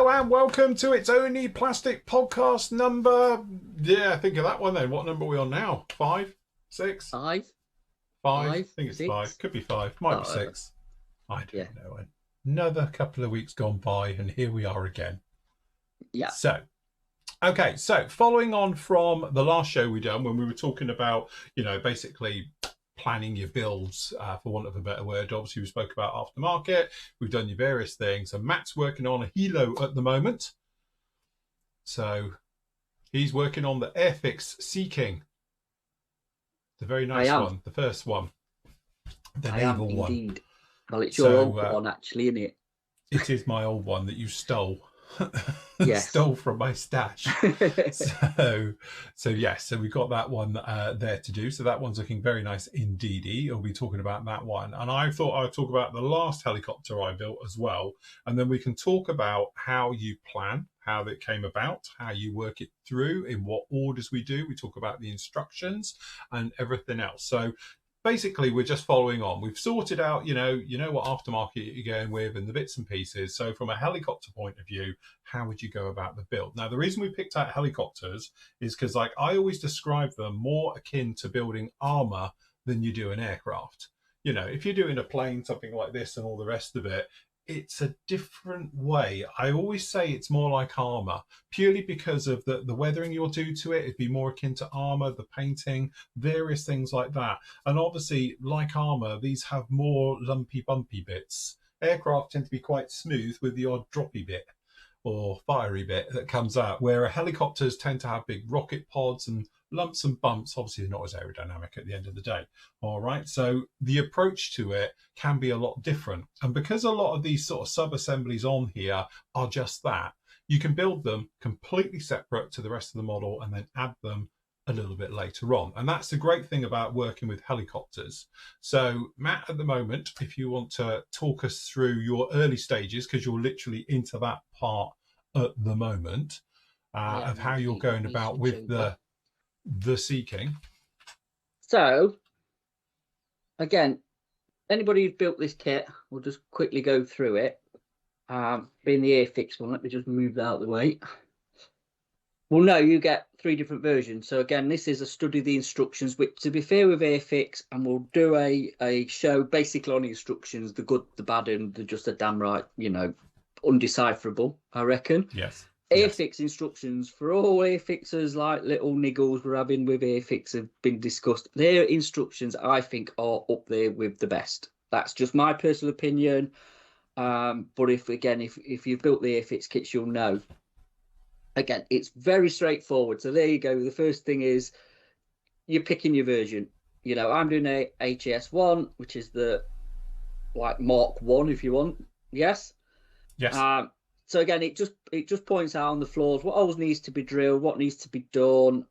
Hello and welcome to It's Only Plastic podcast number. Yeah, think of that one then. What number are we on now? Five? Six? Five, Five? I five, think it's six. five. Could be five. Might be Uh, six. I yeah, don't know. Another couple of weeks gone by and here we are again. yeah, So following on from the last show we done when we were talking about, basically planning your builds, for want of a better word. Obviously, we spoke about aftermarket. We've done your various things. And Matt's working on a Hilo at the moment. So he's working on the Airfix Sea King. The very I nice am. one. The first one. The I am naval one. indeed. Well, it's your old one, actually, isn't it? It is my old one that you stole. Yes. Stole from my stash. So we've got that one there to do. So that one's looking very nice indeed. We'll be talking about that one. And I thought I'd talk about the last helicopter I built as well. And then we can talk about how you plan, how it came about, how you work it through, in what orders we do. We talk about the instructions and everything else. So basically, we're just following on. We've sorted out, you know what aftermarket you're going with and the bits and pieces. So from a helicopter point of view, how would you go about the build? Now, the reason we picked out helicopters is because, I always describe them more akin to building armor than you do an aircraft. If you're doing a plane, something like this and all the rest of it, it's a different way. I always say it's more like armor, purely because of the weathering you'll do to it. It'd be more akin to armor, the painting, various things like that. And obviously, like armor, these have more lumpy, bumpy bits. Aircraft tend to be quite smooth with the odd droppy bit or fiery bit that comes out, where helicopters tend to have big rocket pods and lumps and bumps. Obviously, they're not as aerodynamic at the end of the day. All right. So the approach to it can be a lot different. And because a lot of these sort of sub-assemblies on here are just that, you can build them completely separate to the rest of the model and then add them a little bit later on. And that's the great thing about working with helicopters. So Matt, at the moment, if you want to talk us through your early stages, because you're literally into that part at the moment, of how you're going about with the Sea King. So, again, anybody who's built this kit, we'll just quickly go through it. Being the Airfix one, let me just move that out of the way. Well, no, you get 3 different versions. So again, this is a study of the instructions, which, to be fair with Airfix, and we'll do a show basically on the instructions, the good, the bad, and the just a damn right, undecipherable, I reckon. Yes. Airfix instructions for all Airfixers, like little niggles we're having with Airfix, have been discussed. Their instructions, I think, are up there with the best. That's just my personal opinion. But if you've built the Airfix kits, you'll know. Again, it's very straightforward. So there you go. The first thing is you're picking your version. I'm doing a HAS1, which is the Mark 1 if you want. Yes. So again, it just points out on the floors what always needs to be drilled, what needs to be done.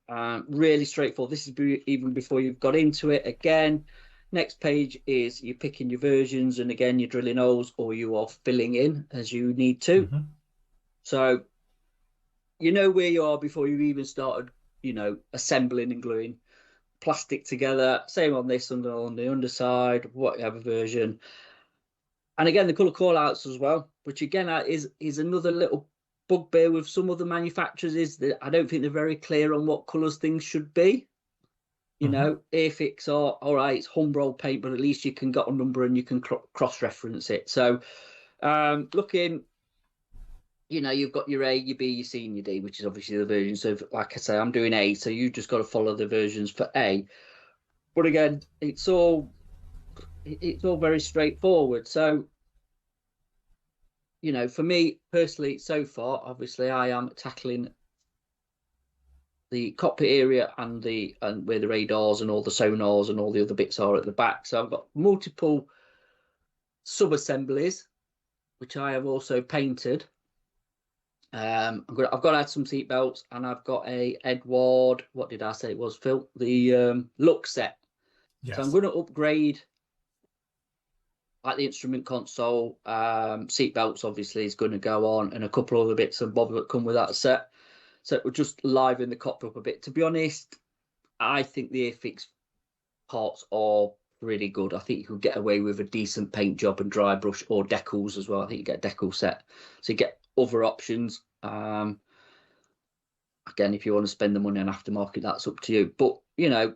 Really straightforward. This is even before you've got into it. Again, next page is you're picking your versions, and again, you're drilling holes or you are filling in as you need to. Mm-hmm. So you know where you are before you've even started, assembling and gluing plastic together. Same on this, on the underside, whatever version. And again, the colour call-outs as well, which again is another little bugbear with some other manufacturers, is that I don't think they're very clear on what colours things should be. Airfix are, all right, it's Humbrol paint, but at least you can get a number and you can cross-reference it. So looking, you've got your A, your B, your C, and your D, which is obviously the version. So like I say, I'm doing A, so you just got to follow the versions for A. But again, it's all very straightforward. So, for me personally, so far, obviously, I am tackling the cockpit area and where the radars and all the sonars and all the other bits are at the back. So I've got multiple sub-assemblies, which I have also painted. I've got to add some seat belts, and I've got a Edward. What did I say it was, Phil? The look set. Yes. So I'm going to upgrade like the instrument console, seat belts obviously is going to go on, and a couple other bits and bobs that come with that set. So it will just liven the cockpit up a bit. To be honest, I think the Airfix parts are really good. I think you could get away with a decent paint job and dry brush, or decals as well. I think you get a decal set, so you get other options. Again, if you want to spend the money on aftermarket, that's up to you. But you know,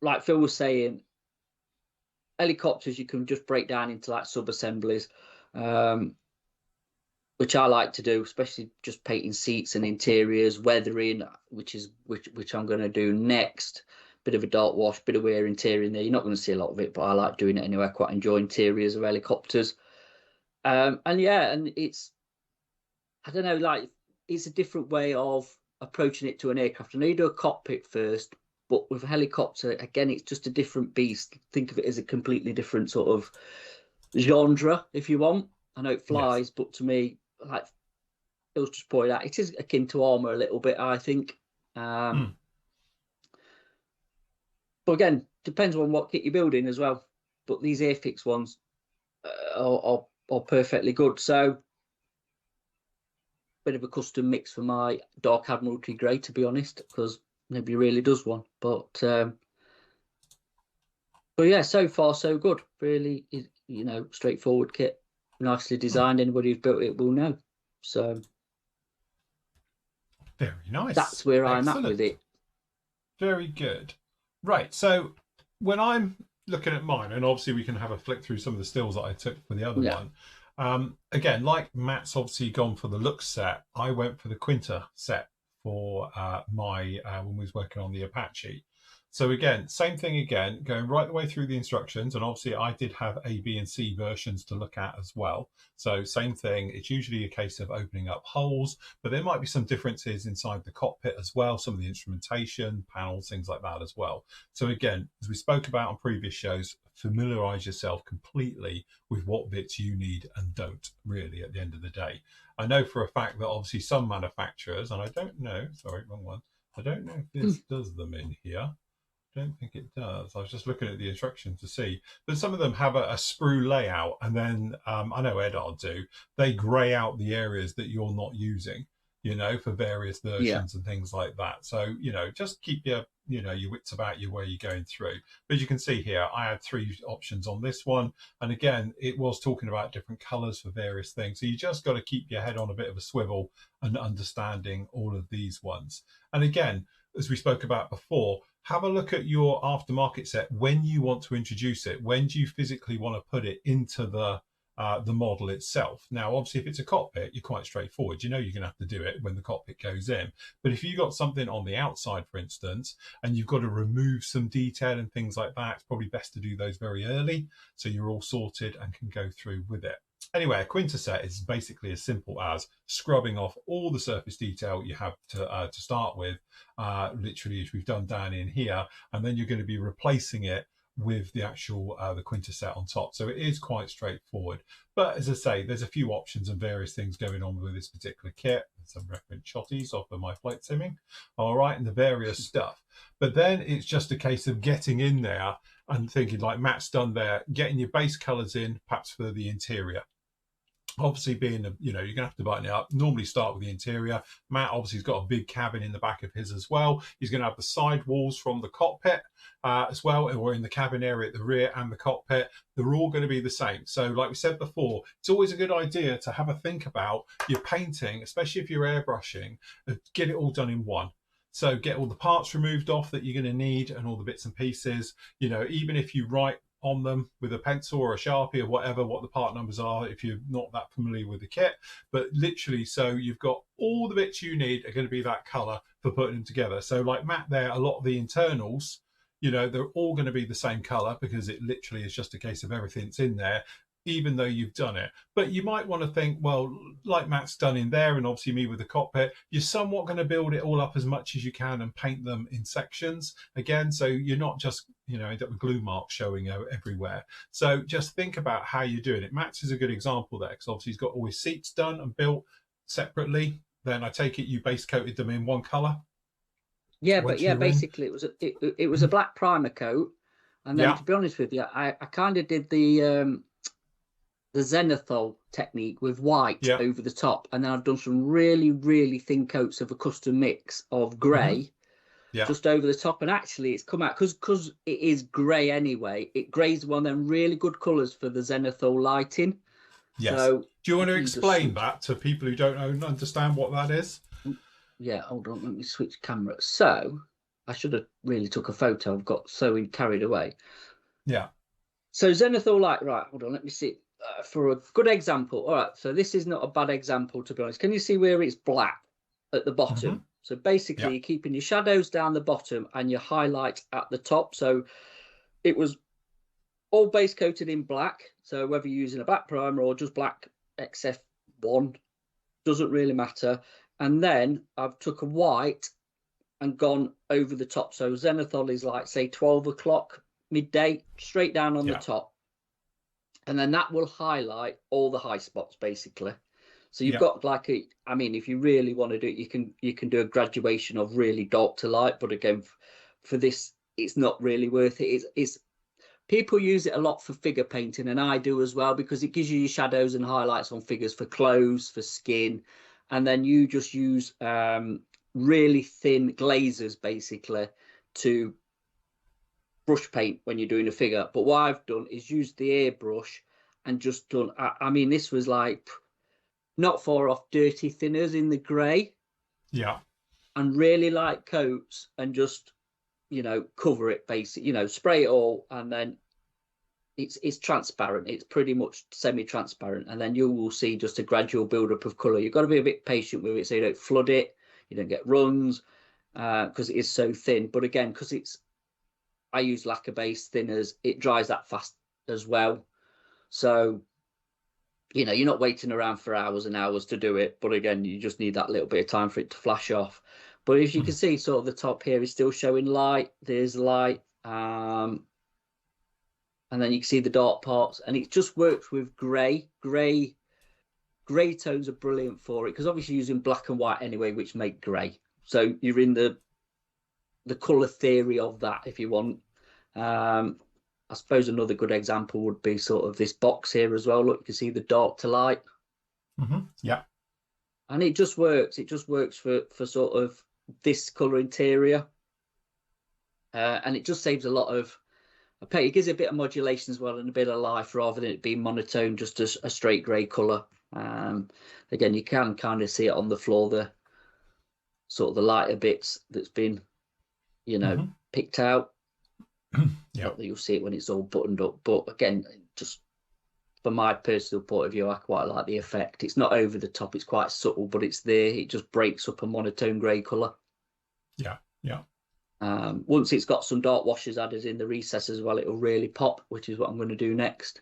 like Phil was saying, helicopters you can just break down into like sub assemblies, which I like to do, especially just painting seats and interiors, weathering, which I'm going to do next. Bit of a dark wash, bit of wear interior in there. You're not going to see a lot of it, but I like doing it anyway. I quite enjoy interiors of helicopters. And yeah, and it's, I don't know, like it's a different way of approaching it to an aircraft. I know you do a cockpit first, but with a helicopter, again, it's just a different beast. Think of it as a completely different sort of genre, if you want. I know it flies, but to me, like Phil's just pointed out, it is akin to armor a little bit, I think. But again, depends on what kit you're building as well. But these Airfix ones are perfectly good. So, bit of a custom mix for my Dark Admiralty Grey, to be honest, because nobody really does one. But yeah, so far so good. Really, you know, straightforward kit, nicely designed. Anybody who's built it will know. So very nice. That's where I'm at with it. Very good. Right. So when I'm looking at mine, and obviously we can have a flick through some of the stills that I took for the other one. Again, like Matt's obviously gone for the Lux set, I went for the Quinta set for my when we was working on the Apache. So again, same thing again, going right the way through the instructions. And obviously I did have A, B and C versions to look at as well. So same thing, it's usually a case of opening up holes, but there might be some differences inside the cockpit as well, some of the instrumentation, panels, things like that as well. So again, as we spoke about on previous shows, familiarize yourself completely with what bits you need and don't really at the end of the day. I know for a fact that obviously some manufacturers, and I don't know, sorry, wrong one. I don't know if this does them in here. I don't think it does. I was just looking at the instructions to see, but some of them have a sprue layout, and then I know Edard do. They grey out the areas that you're not using, you know, for various versions and things like that. So you know, just keep your your wits about you where you're going through. But as you can see here, I had 3 options on this one, and again, it was talking about different colours for various things. So you just got to keep your head on a bit of a swivel and understanding all of these ones. And again, as we spoke about before, have a look at your aftermarket set when you want to introduce it. When do you physically want to put it into the model itself? Now, obviously, if it's a cockpit, you're quite straightforward. You know you're going to have to do it when the cockpit goes in. But if you've got something on the outside, for instance, and you've got to remove some detail and things like that, it's probably best to do those very early so you're all sorted and can go through with it. Anyway, a Quinta set is basically as simple as scrubbing off all the surface detail you have to start with, literally as we've done down in here, and then you're going to be replacing it with the actual the Quinta set on top. So it is quite straightforward. But as I say, there's a few options and various things going on with this particular kit. Some reference shotties off of my flight simming, all right, and the various stuff. But then it's just a case of getting in there and thinking, like Matt's done there, getting your base colours in, perhaps for the interior. Obviously, being you're gonna have to button it up. Normally start with the interior. Matt obviously has got a big cabin in the back of his as well. He's going to have the side walls from the cockpit as well, or in the cabin area at the rear and the cockpit. They're all going to be the same. So like we said before, it's always a good idea to have a think about your painting, especially if you're airbrushing, get it all done in one. So get all the parts removed off that you're going to need and all the bits and pieces. Even if you write on them with a pencil or a Sharpie or whatever, what the part numbers are if you're not that familiar with the kit. But literally, so you've got all the bits you need are going to be that color for putting them together. So like Matt there, a lot of the internals, they're all going to be the same color because it literally is just a case of everything's in there, even though you've done it. But you might want to think, well, like Matt's done in there, and obviously me with the cockpit, you're somewhat going to build it all up as much as you can and paint them in sections again, so you're not just end up with glue marks showing everywhere. So just think about how you're doing it. Matt's is a good example there, because obviously he's got all his seats done and built separately. Then I take it you base coated them in one color. Yeah, but yeah, basically it was a black primer coat, and then to be honest with you, I kind of did the Zenithal technique with white over the top, and then I've done some really, really thin coats of a custom mix of grey Yeah. just over the top, and actually it's come out because it is grey anyway. It grey's one of them really good colours for the zenithal lighting. Yes. So Do you want to you just explain switch. that to people who don't understand what that is? Yeah, hold on, let me switch camera. So I should have really took a photo. I've got so carried away. Yeah. So zenithal light, right? Hold on, let me see. For a good example, all right. So this is not a bad example, to be honest. Can you see where it's black at the bottom? Mm-hmm. So basically, Yeah. you're keeping your shadows down the bottom and your highlight at the top. So it was all base coated in black. So whether you're using a black primer or just black XF1, doesn't really matter. And then I've took a white and gone over the top. So zenithal is like, say, 12 o'clock, midday, straight down on the top. And then that will highlight all the high spots, basically. So you've got like I mean, if you really want to do it, you can do a graduation of really dark to light. But again, for this, it's not really worth it. It's people use it a lot for figure painting, and I do as well, because it gives you your shadows and highlights on figures for clothes, for skin, and then you just use really thin glazes basically to brush paint when you're doing a figure. But what I've done is used the airbrush and just done, I mean, this was like not far off dirty thinners in the grey. Yeah. And really light coats, and just, cover it basically, spray it all, and then it's transparent. It's pretty much semi-transparent, and then you will see just a gradual build-up of colour. You've got to be a bit patient with it so you don't flood it, you don't get runs, because it is so thin. But again, because I use lacquer-based thinners, it dries that fast as well. So, you're not waiting around for hours and hours to do it. But again, you just need that little bit of time for it to flash off. But as you can see, sort of the top here is still showing light. There's light. And then you can see the dark parts. And it just works with grey. Grey tones are brilliant for it, because obviously using black and white anyway, which make grey. So you're in the colour theory of that, if you want. I suppose another good example would be sort of this box here as well. Look, you can see the dark to light. Yeah. And it just works. It just works for sort of this colour interior. And it just saves a lot of paint. It gives it a bit of modulation as well, and a bit of life, rather than it being monotone, just a straight grey colour. Again, you can kind of see it on the floor, the sort of the lighter bits that's been, picked out. Not that you'll see it when it's all buttoned up, but again, just from my personal point of view, I quite like the effect. It's not over the top, it's quite subtle, but it's there. It just breaks up a monotone grey colour. Yeah. Once it's got some dark washes added in the recess as well, it'll really pop, which is what I'm going to do next.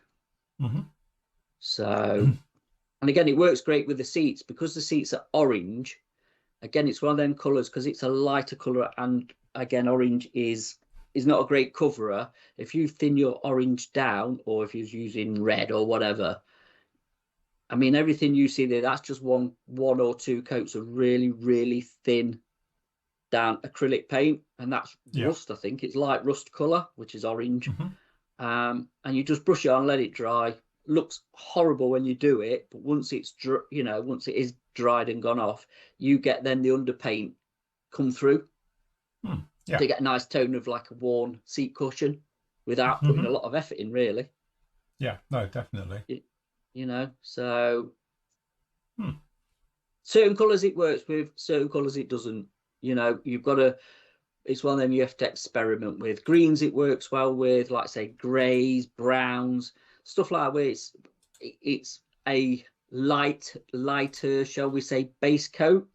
So, and again, it works great with the seats, because the seats are orange. Again, it's one of them colours, because it's a lighter colour, and again, orange is not a great coverer. If you thin your orange down, or if you're using red or whatever, I mean, everything you see there, that's just one or two coats of really, really thin down acrylic paint, and that's rust. I think it's light rust colour, which is orange. And you just brush it on, let it dry. Looks horrible when you do it, but once it's once it is dried and gone off, you get then the underpaint come through. To get a nice tone of like a worn seat cushion without putting a lot of effort in, really. Yeah, no, definitely. So certain colours it works with, certain colours it doesn't. You've got to, it's one of them you have to experiment with. Greens it works well with, like say greys, browns, stuff like that, where it's a lighter, shall we say, base coat.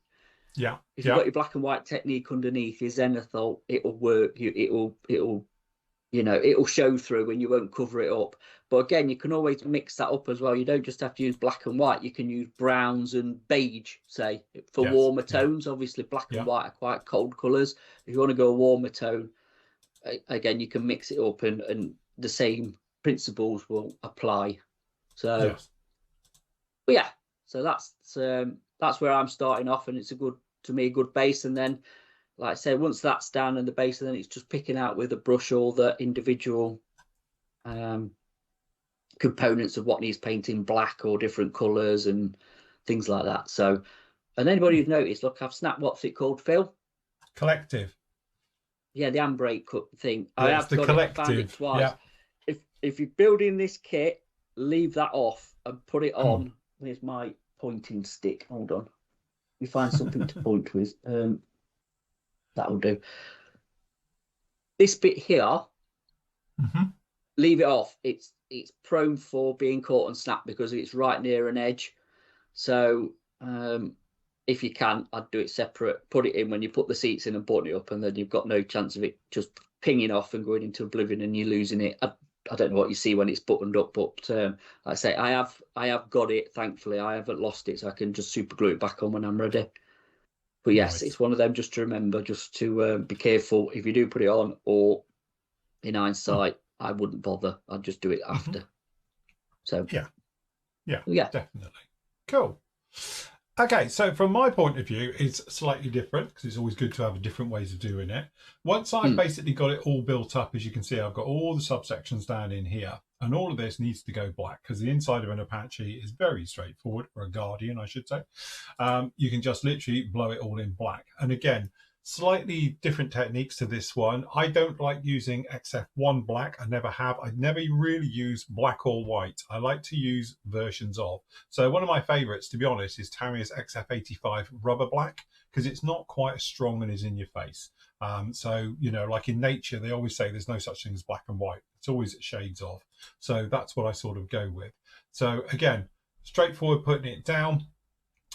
Yeah. If you've got your black and white technique underneath your zenithal, it'll work. It'll show through, and you won't cover it up. But again, you can always mix that up as well. You don't just have to use black and white. You can use browns and beige, say, for warmer tones. Obviously, black and white are quite cold colours. If you want to go a warmer tone, again, you can mix it up, and the same principles will apply. So, but yeah, so that's where I'm starting off, and it's a good base. And then, like I said, once that's down in the base, and then it's just picking out with a brush all the individual components of what needs painting, black or different colours and things like that. So, and anybody who's noticed, look, I've snapped, what's it called, Phil? Collective. Yeah, the handbrake cut thing. I Yeah, it's have the got it. I found it collective. twice. Yeah. If you're building this kit, leave that off and put it on. Where's my pointing stick? Hold on. We find something to point with. That'll do. This bit here, Mm-hmm. leave it off. It's prone for being caught and snapped because it's right near an edge. So if you can, I'd do it separate. Put it in when you put the seats in and button it up, and then you've got no chance of it just pinging off and going into oblivion and you losing it. I don't know what you see when it's buttoned up, but like I say, I have got it. Thankfully, I haven't lost it, so I can just super glue it back on when I'm ready. But yes, Nice. it's one of them just to remember, just to be careful if you do put it on, or in hindsight, I wouldn't bother. I'd just do it after. So Yeah. Yeah, yeah. definitely. Cool. Okay, so from my point of view, it's slightly different because it's always good to have different ways of doing it. Once I've basically got it all built up, as you can see, I've got all the subsections down in here, and all of this needs to go black because the inside of an Apache is very straightforward, or a Guardian, I should say. You can just literally blow it all in black. And again, slightly different techniques to this one. I don't like using XF1 black. I never have. I never really use black or white. I like to use versions of. So one of my favorites, to be honest, is Tamiya's XF85 rubber black because it's not quite as strong and is in your face. So, you know, like in nature, they always say there's no such thing as black and white. It's always shades of. So that's what I sort of go with. So again, straightforward putting it down.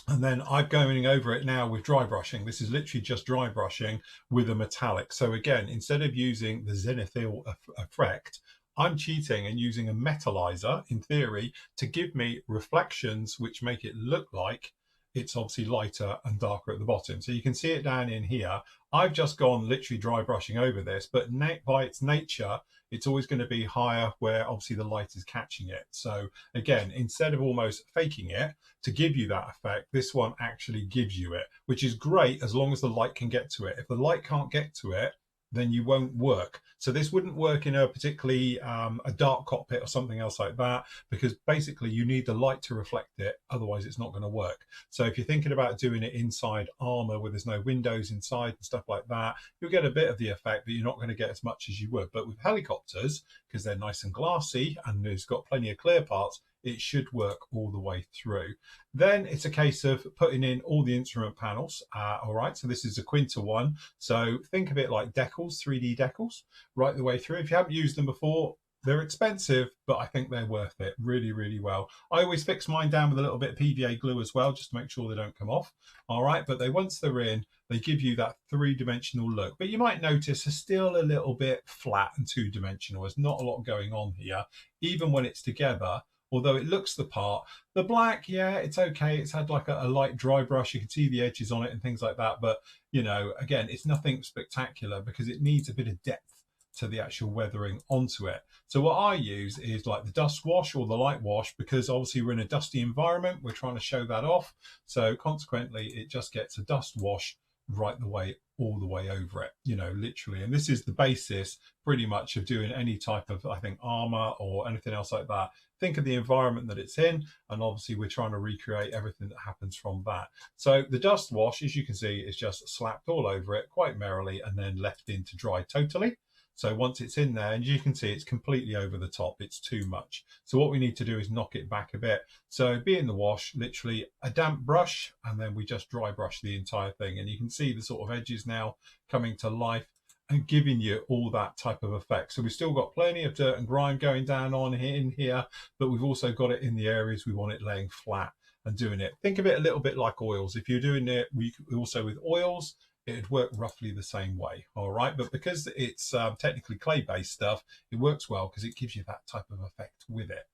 And then I'm going over it now with dry brushing. This is literally just dry brushing with a metallic. So again, instead of using the Zenithal effect, I'm cheating and using a metallizer, in theory, to give me reflections which make it look like it's obviously lighter and darker at the bottom. So you can see it down in here. I've just gone literally dry brushing over this, but by its nature, it's always going to be higher where obviously the light is catching it. So again, instead of almost faking it to give you that effect, this one actually gives you it, which is great as long as the light can get to it. If the light can't get to it, then you won't work. So this wouldn't work in a particularly a dark cockpit or something else like that, because basically you need the light to reflect it, otherwise it's not going to work. So if you're thinking about doing it inside armor where there's no windows inside and stuff like that, you'll get a bit of the effect, but you're not going to get as much as you would. But with helicopters, because they're nice and glassy and there's got plenty of clear parts, it should work all the way through. Then it's a case of putting in all the instrument panels. All right, so this is a Quinta one. So think of it like decals, 3D decals, right the way through. If you haven't used them before, they're expensive, but I think they're worth it really, really well. I always fix mine down with a little bit of PVA glue as well, just to make sure they don't come off. All right, but once they're in, they give you that three-dimensional look. But you might notice they're still a little bit flat and two-dimensional. There's not a lot going on here, even when it's together. Although it looks the part. The black, yeah, it's okay. It's had like a light dry brush. You can see the edges on it and things like that. But, you know, again, it's nothing spectacular because it needs a bit of depth to the actual weathering onto it. So what I use is like the dust wash or the light wash, because obviously we're in a dusty environment. We're trying to show that off. So consequently, it just gets a dust wash right the way, all the way over it, you know, literally. And this is the basis pretty much of doing any type of, I think, armor or anything else like that. Think of the environment that it's in, and obviously we're trying to recreate everything that happens from that. So the dust wash, as you can see, is just slapped all over it quite merrily and then left in to dry totally. So once it's in there, and you can see it's completely over the top, it's too much. So what we need to do is knock it back a bit. So be in the wash, literally a damp brush, and then we just dry brush the entire thing. And you can see the sort of edges now coming to life and giving you all that type of effect. So we've still got plenty of dirt and grime going down on in here, but we've also got it in the areas we want it laying flat and doing it. Think of it a little bit like oils. If you're doing it also with oils, it'd work roughly the same way. All right, but because it's technically clay-based stuff, it works well because it gives you that type of effect with it.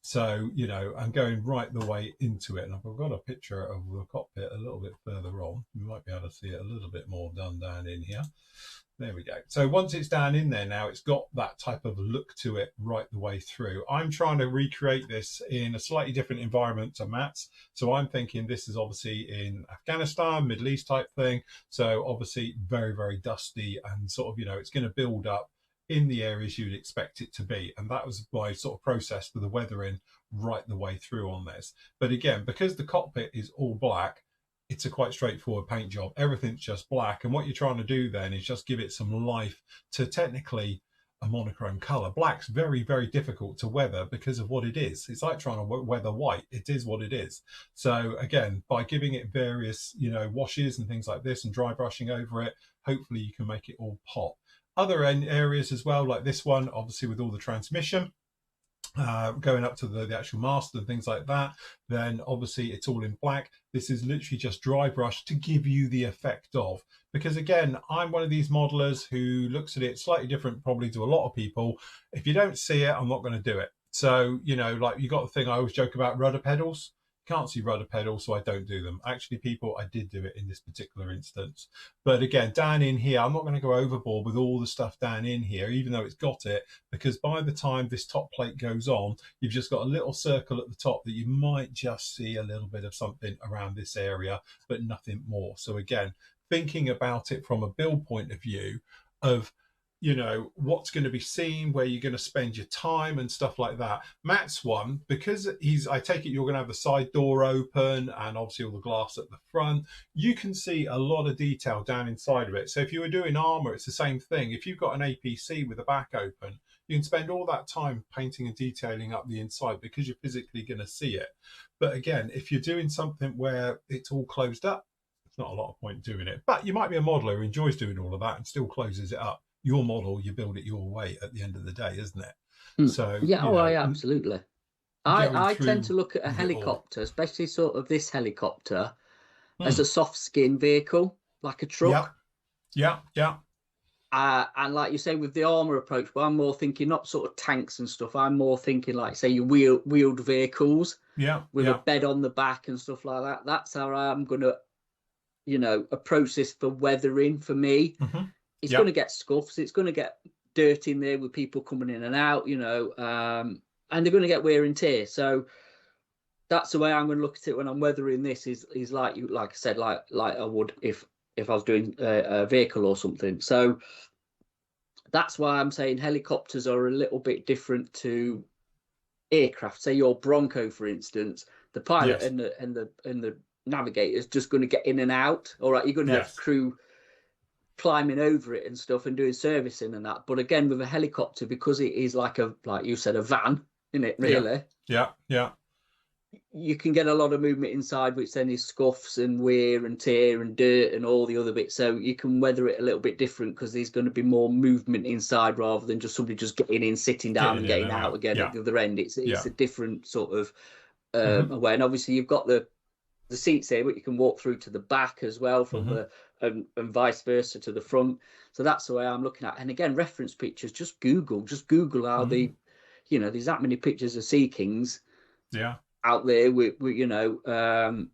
So, you know, I'm going right the way into it. And I've got a picture of the cockpit a little bit further on. You might be able to see it a little bit more done down in here. There we go. So once it's down in there now, it's got that type of look to it right the way through. I'm trying to recreate this in a slightly different environment to Matt's. So I'm thinking this is obviously in Afghanistan, Middle East type thing. So obviously very, very dusty and sort of, you know, it's going to build up in the areas you'd expect it to be. And that was my sort of process for the weathering right the way through on this. But again, because the cockpit is all black, it's a quite straightforward paint job. Everything's just black. And what you're trying to do then is just give it some life to technically a monochrome color. Black's very, very difficult to weather because of what it is. It's like trying to weather white. It is what it is. So again, by giving it various, washes and things like this and dry brushing over it, hopefully you can make it all pop. Other areas as well, like this one, obviously with all the transmission, going up to the actual mast and things like that, then obviously it's all in black. This is literally just dry brush to give you the effect of, because again, I'm one of these modelers who looks at it slightly different probably to a lot of people. If you don't see it, I'm not going to do it. So, like you got the thing I always joke about, rudder pedals. Can't see rudder pedals, so I don't do them. Actually, people, I did do it in this particular instance. But again, down in here, I'm not going to go overboard with all the stuff down in here, even though it's got it, because by the time this top plate goes on, you've just got a little circle at the top that you might just see a little bit of something around this area, but nothing more. So again, thinking about it from a build point of view of, what's going to be seen, where you're going to spend your time and stuff like that. Matt's one, because I take it you're going to have the side door open and obviously all the glass at the front, you can see a lot of detail down inside of it. So if you were doing armor, it's the same thing. If you've got an APC with the back open, you can spend all that time painting and detailing up the inside because you're physically going to see it. But again, if you're doing something where it's all closed up, it's not a lot of point doing it. But you might be a modeler who enjoys doing all of that and still closes it up. Your model, you build it your way at the end of the day, isn't it? So yeah, absolutely. I tend to look at a helicopter, especially sort of this helicopter, as a soft skin vehicle, like a truck. Yeah. And like you say, with the armor approach, but I'm more thinking not sort of tanks and stuff. I'm more thinking like, say, your wheeled vehicles, with a bed on the back and stuff like that. That's how I'm gonna, approach this for weathering for me. It's going to get scuffs. It's going to get dirt in there with people coming in and out, and they're going to get wear and tear. So that's the way I'm going to look at it when I'm weathering this. Is like I said, like I would if I was doing a vehicle or something. So that's why I'm saying helicopters are a little bit different to aircraft. Say your Bronco, for instance, the pilot and the navigator is just going to get in and out. All right, you're going to have crew climbing over it and stuff and doing servicing and that. But again, with a helicopter, because it is like you said, a van, isn't it, really? Yeah. You can get a lot of movement inside, which then is scuffs and wear and tear and dirt and all the other bits. So you can weather it a little bit different because there's going to be more movement inside rather than just somebody just getting in, sitting down and getting out again at the other end. It's a different sort of way. And obviously you've got the seats here, but you can walk through to the back as well from the and vice versa to the front. So that's the way I'm looking at. And again, reference pictures, just Google how there's that many pictures of Sea Kings out there with that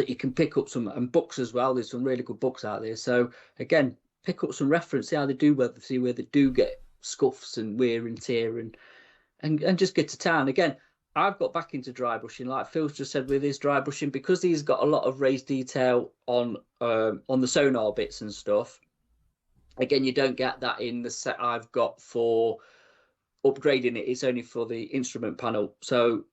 you can pick up some, and books as well. There's some really good books out there. So again, pick up some reference, see how they do, see where they do get scuffs and wear and tear, and just get to town. Again, I've got back into dry brushing, like Phil's just said with his dry brushing, because he's got a lot of raised detail on the sonar bits and stuff. Again, you don't get that in the set I've got for upgrading it. It's only for the instrument panel. So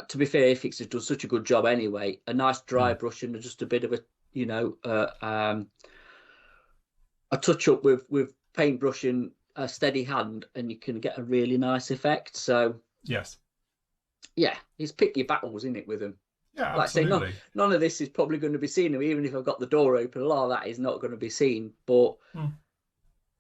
to be fair, Fix has done such a good job anyway. A nice dry brush and just a bit of a touch up with paint brushing, a steady hand, and you can get a really nice effect. So he's pick your battles in it with them. Yeah, absolutely. Like I say, none of this is probably going to be seen, even if I've got the door open. A lot of that is not going to be seen, but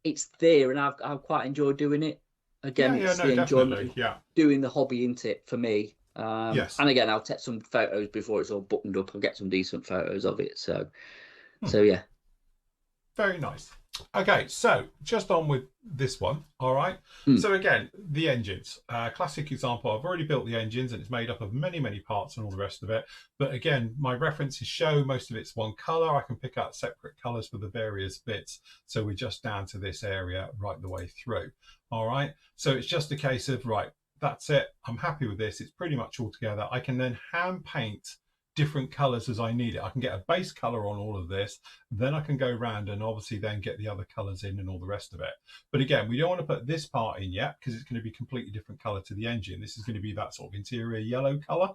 it's there, and I've quite enjoyed doing it. Again, it's the enjoyment of doing the hobby, isn't it, for me? And again, I'll take some photos before it's all buttoned up. I'll get some decent photos of it. So yeah. Very nice. Okay, so just on with this one. All right. So again, the engines, classic example. I've already built the engines and it's made up of many parts and all the rest of it. But again, my references show most of it's one color. I can pick out separate colors for the various bits. So we're just down to this area right the way through. All right. So it's just a case of, right, that's it. I'm happy with this. It's pretty much all together. I can then hand paint different colors as I need it. I can get a base color on all of this, then I can go around and obviously then get the other colors in and all the rest of it. But again, we don't want to put this part in yet because it's going to be completely different color to the engine. This is going to be that sort of interior yellow color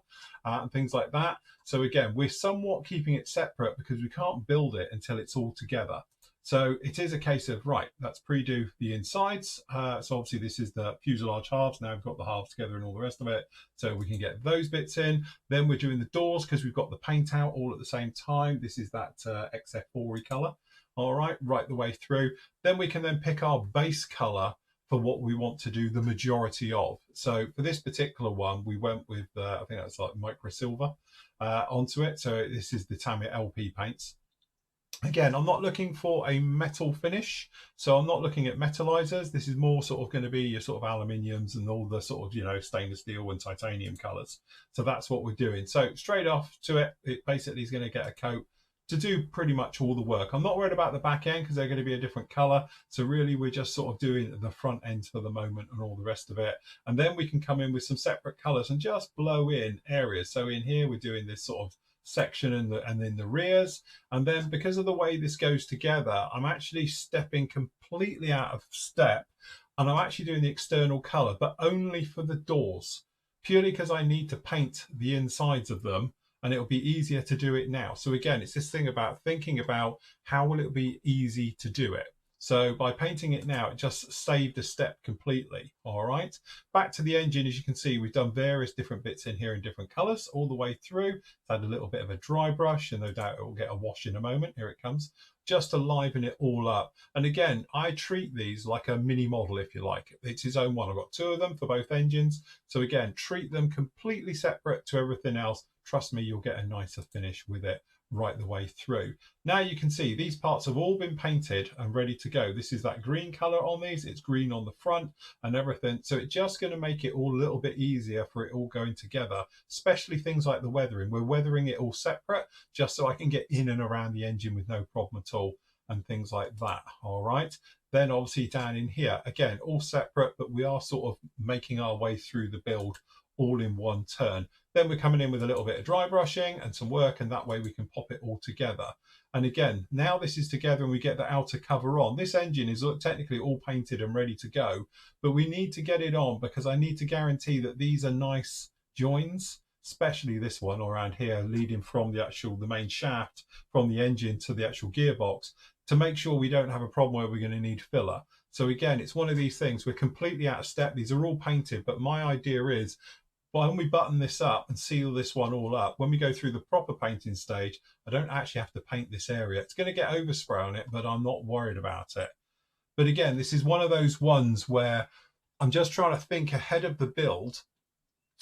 and things like that. So again, we're somewhat keeping it separate because we can't build it until it's all together. So it is a case of, right, let's pre-do the insides. So obviously this is the fuselage halves. Now we've got the halves together and all the rest of it. So we can get those bits in. Then we're doing the doors because we've got the paint out all at the same time. This is that XF4 color. All right the way through. Then we can then pick our base color for what we want to do the majority of. So for this particular one, we went with, I think that's like micro silver onto it. So this is the Tamiya LP paints. Again, I'm not looking for a metal finish, so I'm not looking at metallizers. This is more sort of going to be your sort of aluminiums and all the sort of, you know, stainless steel and titanium colors. So that's what we're doing. So straight off to it, it basically is going to get a coat to do pretty much all the work. I'm not worried about the back end because they're going to be a different color. So really we're just sort of doing the front end for the moment and all the rest of it. And then we can come in with some separate colors and just blow in areas. So in here, we're doing this sort of section and then the rears, and then because of the way this goes together, I'm actually stepping completely out of step, and I'm actually doing the external color, but only for the doors, purely because I need to paint the insides of them, and it'll be easier to do it now. So again, it's this thing about thinking about how will it be easy to do it. So by painting it now, it just saved a step completely. All right, back to the engine. As you can see, we've done various different bits in here in different colors all the way through. It's had a little bit of a dry brush, and no doubt it will get a wash in a moment. Here it comes, just to liven it all up. And again, I treat these like a mini model, if you like. It's his own one. I've got two of them for both engines. So again, treat them completely separate to everything else. Trust me, you'll get a nicer finish with it right the way through. Now you can see these parts have all been painted and ready to go. This is that green color on these. It's green on the front and everything. So it's just going to make it all a little bit easier for it all going together, especially things like the weathering. We're weathering it all separate just so I can get in and around the engine with no problem at all and things like that. All right. Then obviously down in here, again, all separate, but we are sort of making our way through the build all in one turn. Then we're coming in with a little bit of dry brushing and some work, and that way we can pop it all together. And again, now this is together and we get the outer cover on. This engine is technically all painted and ready to go, but we need to get it on because I need to guarantee that these are nice joins, especially this one around here leading from the main shaft from the engine to the actual gearbox, to make sure we don't have a problem where we're going to need filler. So again, it's one of these things, we're completely out of step. These are all painted, but my idea is when we button this up and seal this one all up, when we go through the proper painting stage, I don't actually have to paint this area. It's going to get overspray on it, but I'm not worried about it. But again, this is one of those ones where I'm just trying to think ahead of the build,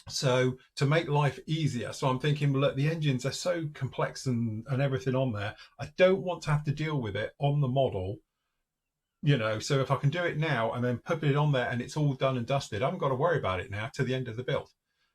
so to make life easier. So I'm thinking, well, look, the engines are so complex and everything on there. I don't want to have to deal with it on the model, you know. So if I can do it now and then put it on there and it's all done and dusted, I haven't got to worry about it now to the end of the build.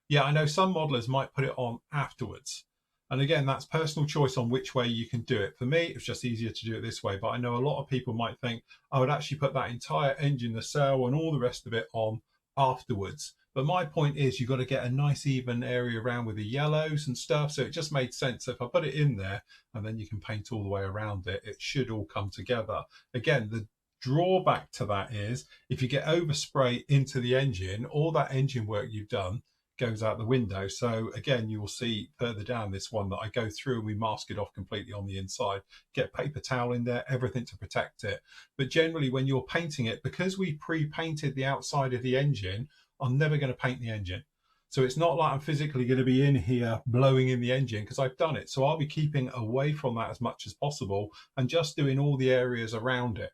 Yeah, I know some modelers might put it on afterwards. And again, that's personal choice on which way you can do it. For me, it's just easier to do it this way. But I know a lot of people might think I would actually put that entire engine, the sail and all the rest of it on afterwards. But my point is you've got to get a nice even area around with the yellows and stuff. So it just made sense. If I put it in there and then you can paint all the way around it, it should all come together. Again, the drawback to that is if you get overspray into the engine, all that engine work you've done goes out the window. So again, you will see further down this one that I go through and we mask it off completely on the inside, get paper towel in there, everything to protect it. But generally when you're painting it, because we pre-painted the outside of the engine, I'm never going to paint the engine. So it's not like I'm physically going to be in here blowing in the engine because I've done it. So I'll be keeping away from that as much as possible and just doing all the areas around it.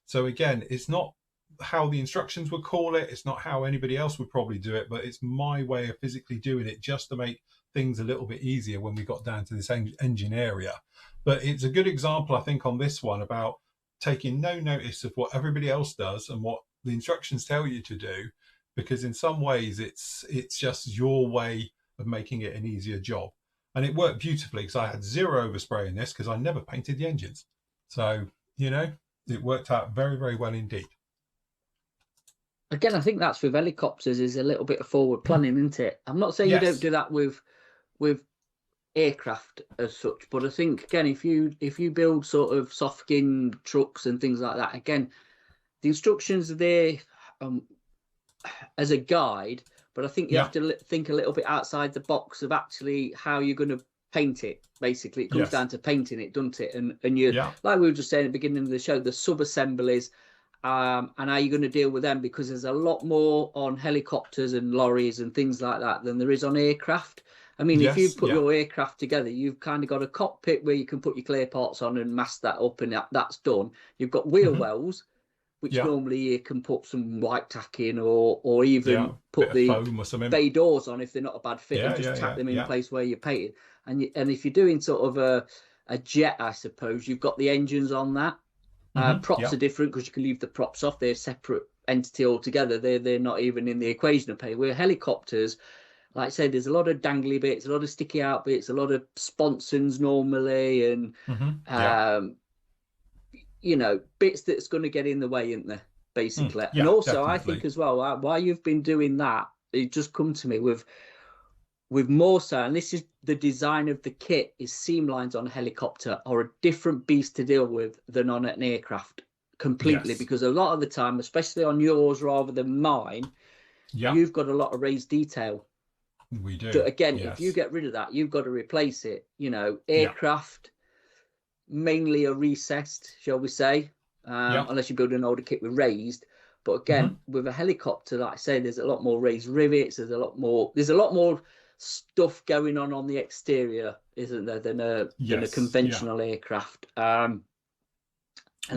So again, it's not how the instructions would call it, it's not how anybody else would probably do it, but it's my way of physically doing it just to make things a little bit easier when we got down to this engine area. But it's a good example, I think, on this one about taking no notice of what everybody else does and what the instructions tell you to do, because in some ways it's just your way of making it an easier job. And it worked beautifully because I had zero overspray in this because I never painted the engines. So, you know, it worked out very, very well indeed. Again, I think that's with helicopters is a little bit of forward planning, isn't it? I'm not saying Yes. you don't do that with aircraft as such. But I think again, if you build sort of soft skin trucks and things like that, again, the instructions are there um, as a guide. But I think you have Yeah. to think a little bit outside the box of actually how you're going to paint it. Basically, it comes Yes. down to painting it, doesn't it? And you, Yeah. like we were just saying at the beginning of the show, the sub assemblies, and how you're going to deal with them, because there's a lot more on helicopters and lorries and things like that than there is on aircraft. I mean, if you Yes. put Yeah. your aircraft together, you've kind of got a cockpit where you can put your clear parts on and mask that up, and that's done. You've got wheel Hmm. wells, which Yeah. normally you can put some white tack in, or Yeah. even Bit put of the foam or something. bay doors on if they're not a bad fit, and Yeah. just Yeah. tack Yeah. them in Yeah. place where you're painted. And if you're doing sort of a jet, I suppose you've got the engines on that. Hmm. Props Yeah. are different because you can leave the props off. They're a separate entity altogether. They're not even in the equation of pay. Where helicopters, like I said, there's a lot of dangly bits, a lot of sticky out bits, a lot of sponsons normally, and Hmm. Yeah. um, bits that's going to get in the way, isn't there? Basically. And Yeah. also, I think Definitely. as well, why you've been doing that, it just come to me with more so, and this is the design of the kit, is seam lines on a helicopter are a different beast to deal with than on an aircraft completely, Yes. because a lot of the time, especially on yours rather than mine, Yeah. you've got a lot of raised detail. We So do. again, if you Yes. get rid of that, you've got to replace it. Yeah. Aircraft mainly are recessed, shall we say, Yeah. unless you build an older kit with raised. But again, Hmm. with a helicopter, like I say, there's a lot more raised rivets. There's a lot more stuff going on the exterior, isn't there, than a Yes. Yeah. conventional aircraft. And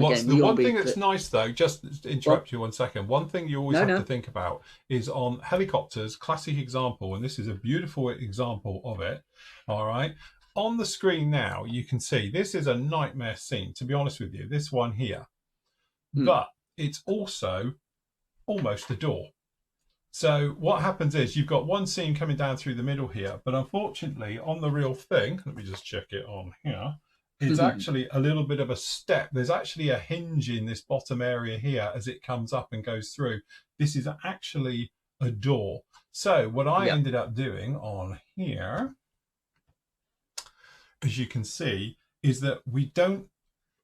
What's again, the you want one to thing be that's nice though, just to well. interrupt you 1 second, one thing you always No, have to no. think about is on helicopters, classic example, and this is a beautiful example of it. All right. On the screen now, you can see this is a nightmare scene, to be honest with you, this one here, Mm, but it's also almost a door. So what happens is you've got one seam coming down through the middle here, but unfortunately on the real thing, let me just check it on here, it's actually a little bit of a step. There's actually a hinge in this bottom area here as it comes up and goes through. This is actually a door. So what I yeah. ended up doing on here, as you can see, is that we don't,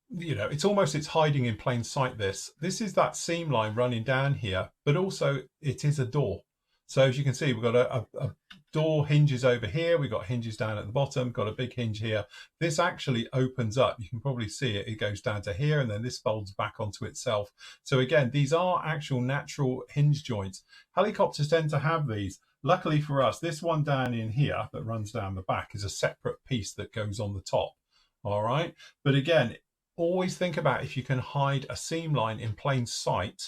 it's hiding in plain sight. This is that seam line running down here, but also it is a door. So as you can see, we've got a door hinges over here, we've got hinges down at the bottom, got a big hinge here. This actually opens up, you can probably see it goes down to here, and then this folds back onto itself. So again, these are actual natural hinge joints. Helicopters tend to have these. Luckily for us, this one down in here that runs down the back is a separate piece that goes on the top. All right, but again, always think about if you can hide a seam line in plain sight.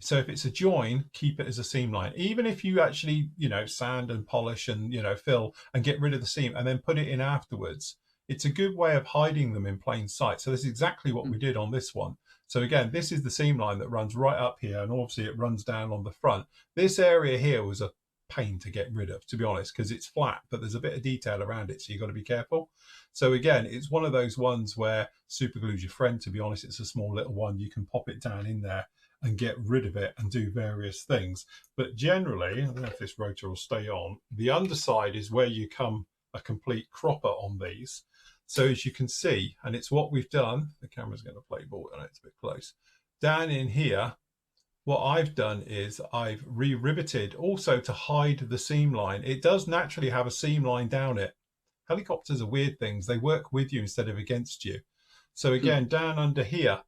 So if it's a join, keep it as a seam line. Even if you actually, sand and polish and, fill and get rid of the seam and then put it in afterwards, it's a good way of hiding them in plain sight. So this is exactly what we did on this one. So again, this is the seam line that runs right up here, and obviously it runs down on the front. This area here was a pain to get rid of, to be honest, because it's flat, but there's a bit of detail around it, so you've got to be careful. So again, it's one of those ones where super glue's your friend, to be honest. It's a small little one. You can pop it down in there and get rid of it and do various things. But generally, I don't know if this rotor will stay on, the underside is where you come a complete cropper on these. So as you can see, and it's what we've done, the camera's going to play ball on it, it's a bit close. Down in here, what I've done is I've re-riveted also to hide the seam line. It does naturally have a seam line down it. Helicopters are weird things. They work with you instead of against you. So again, down under here,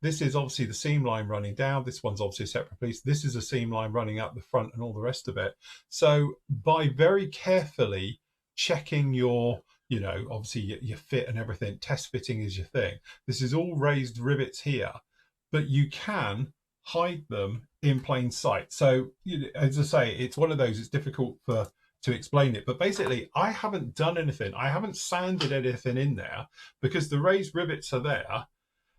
this is obviously the seam line running down. This one's obviously a separate piece. This is a seam line running up the front and all the rest of it. So by very carefully checking your, obviously your fit and everything, test fitting is your thing. This is all raised rivets here, but you can hide them in plain sight. So as I say, it's one of those, it's difficult to explain it, but basically I haven't done anything. I haven't sanded anything in there because the raised rivets are there.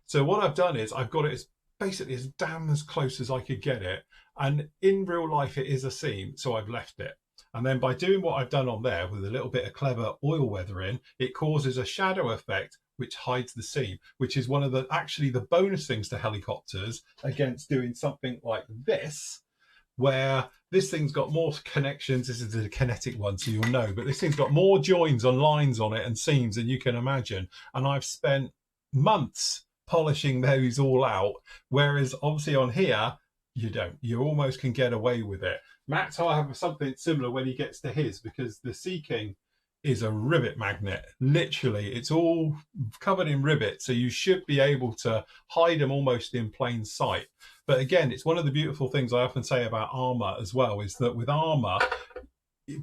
So what I've done is I've got it basically as damn as close as I could get it. And in real life, it is a seam, so I've left it. And then by doing what I've done on there with a little bit of clever oil weathering, it causes a shadow effect which hides the seam, which is one of the bonus things to helicopters against doing something like this, where this thing's got more connections. This is the kinetic one, so you'll know. But this thing's got more joins and lines on it and seams than you can imagine. And I've spent months polishing those all out. Whereas obviously on here, you don't. You almost can get away with it. Matt will have something similar when he gets to his, because the Sea King is a rivet magnet. Literally, it's all covered in rivets, so you should be able to hide them almost in plain sight. But again, it's one of the beautiful things I often say about armor as well, is that with armor,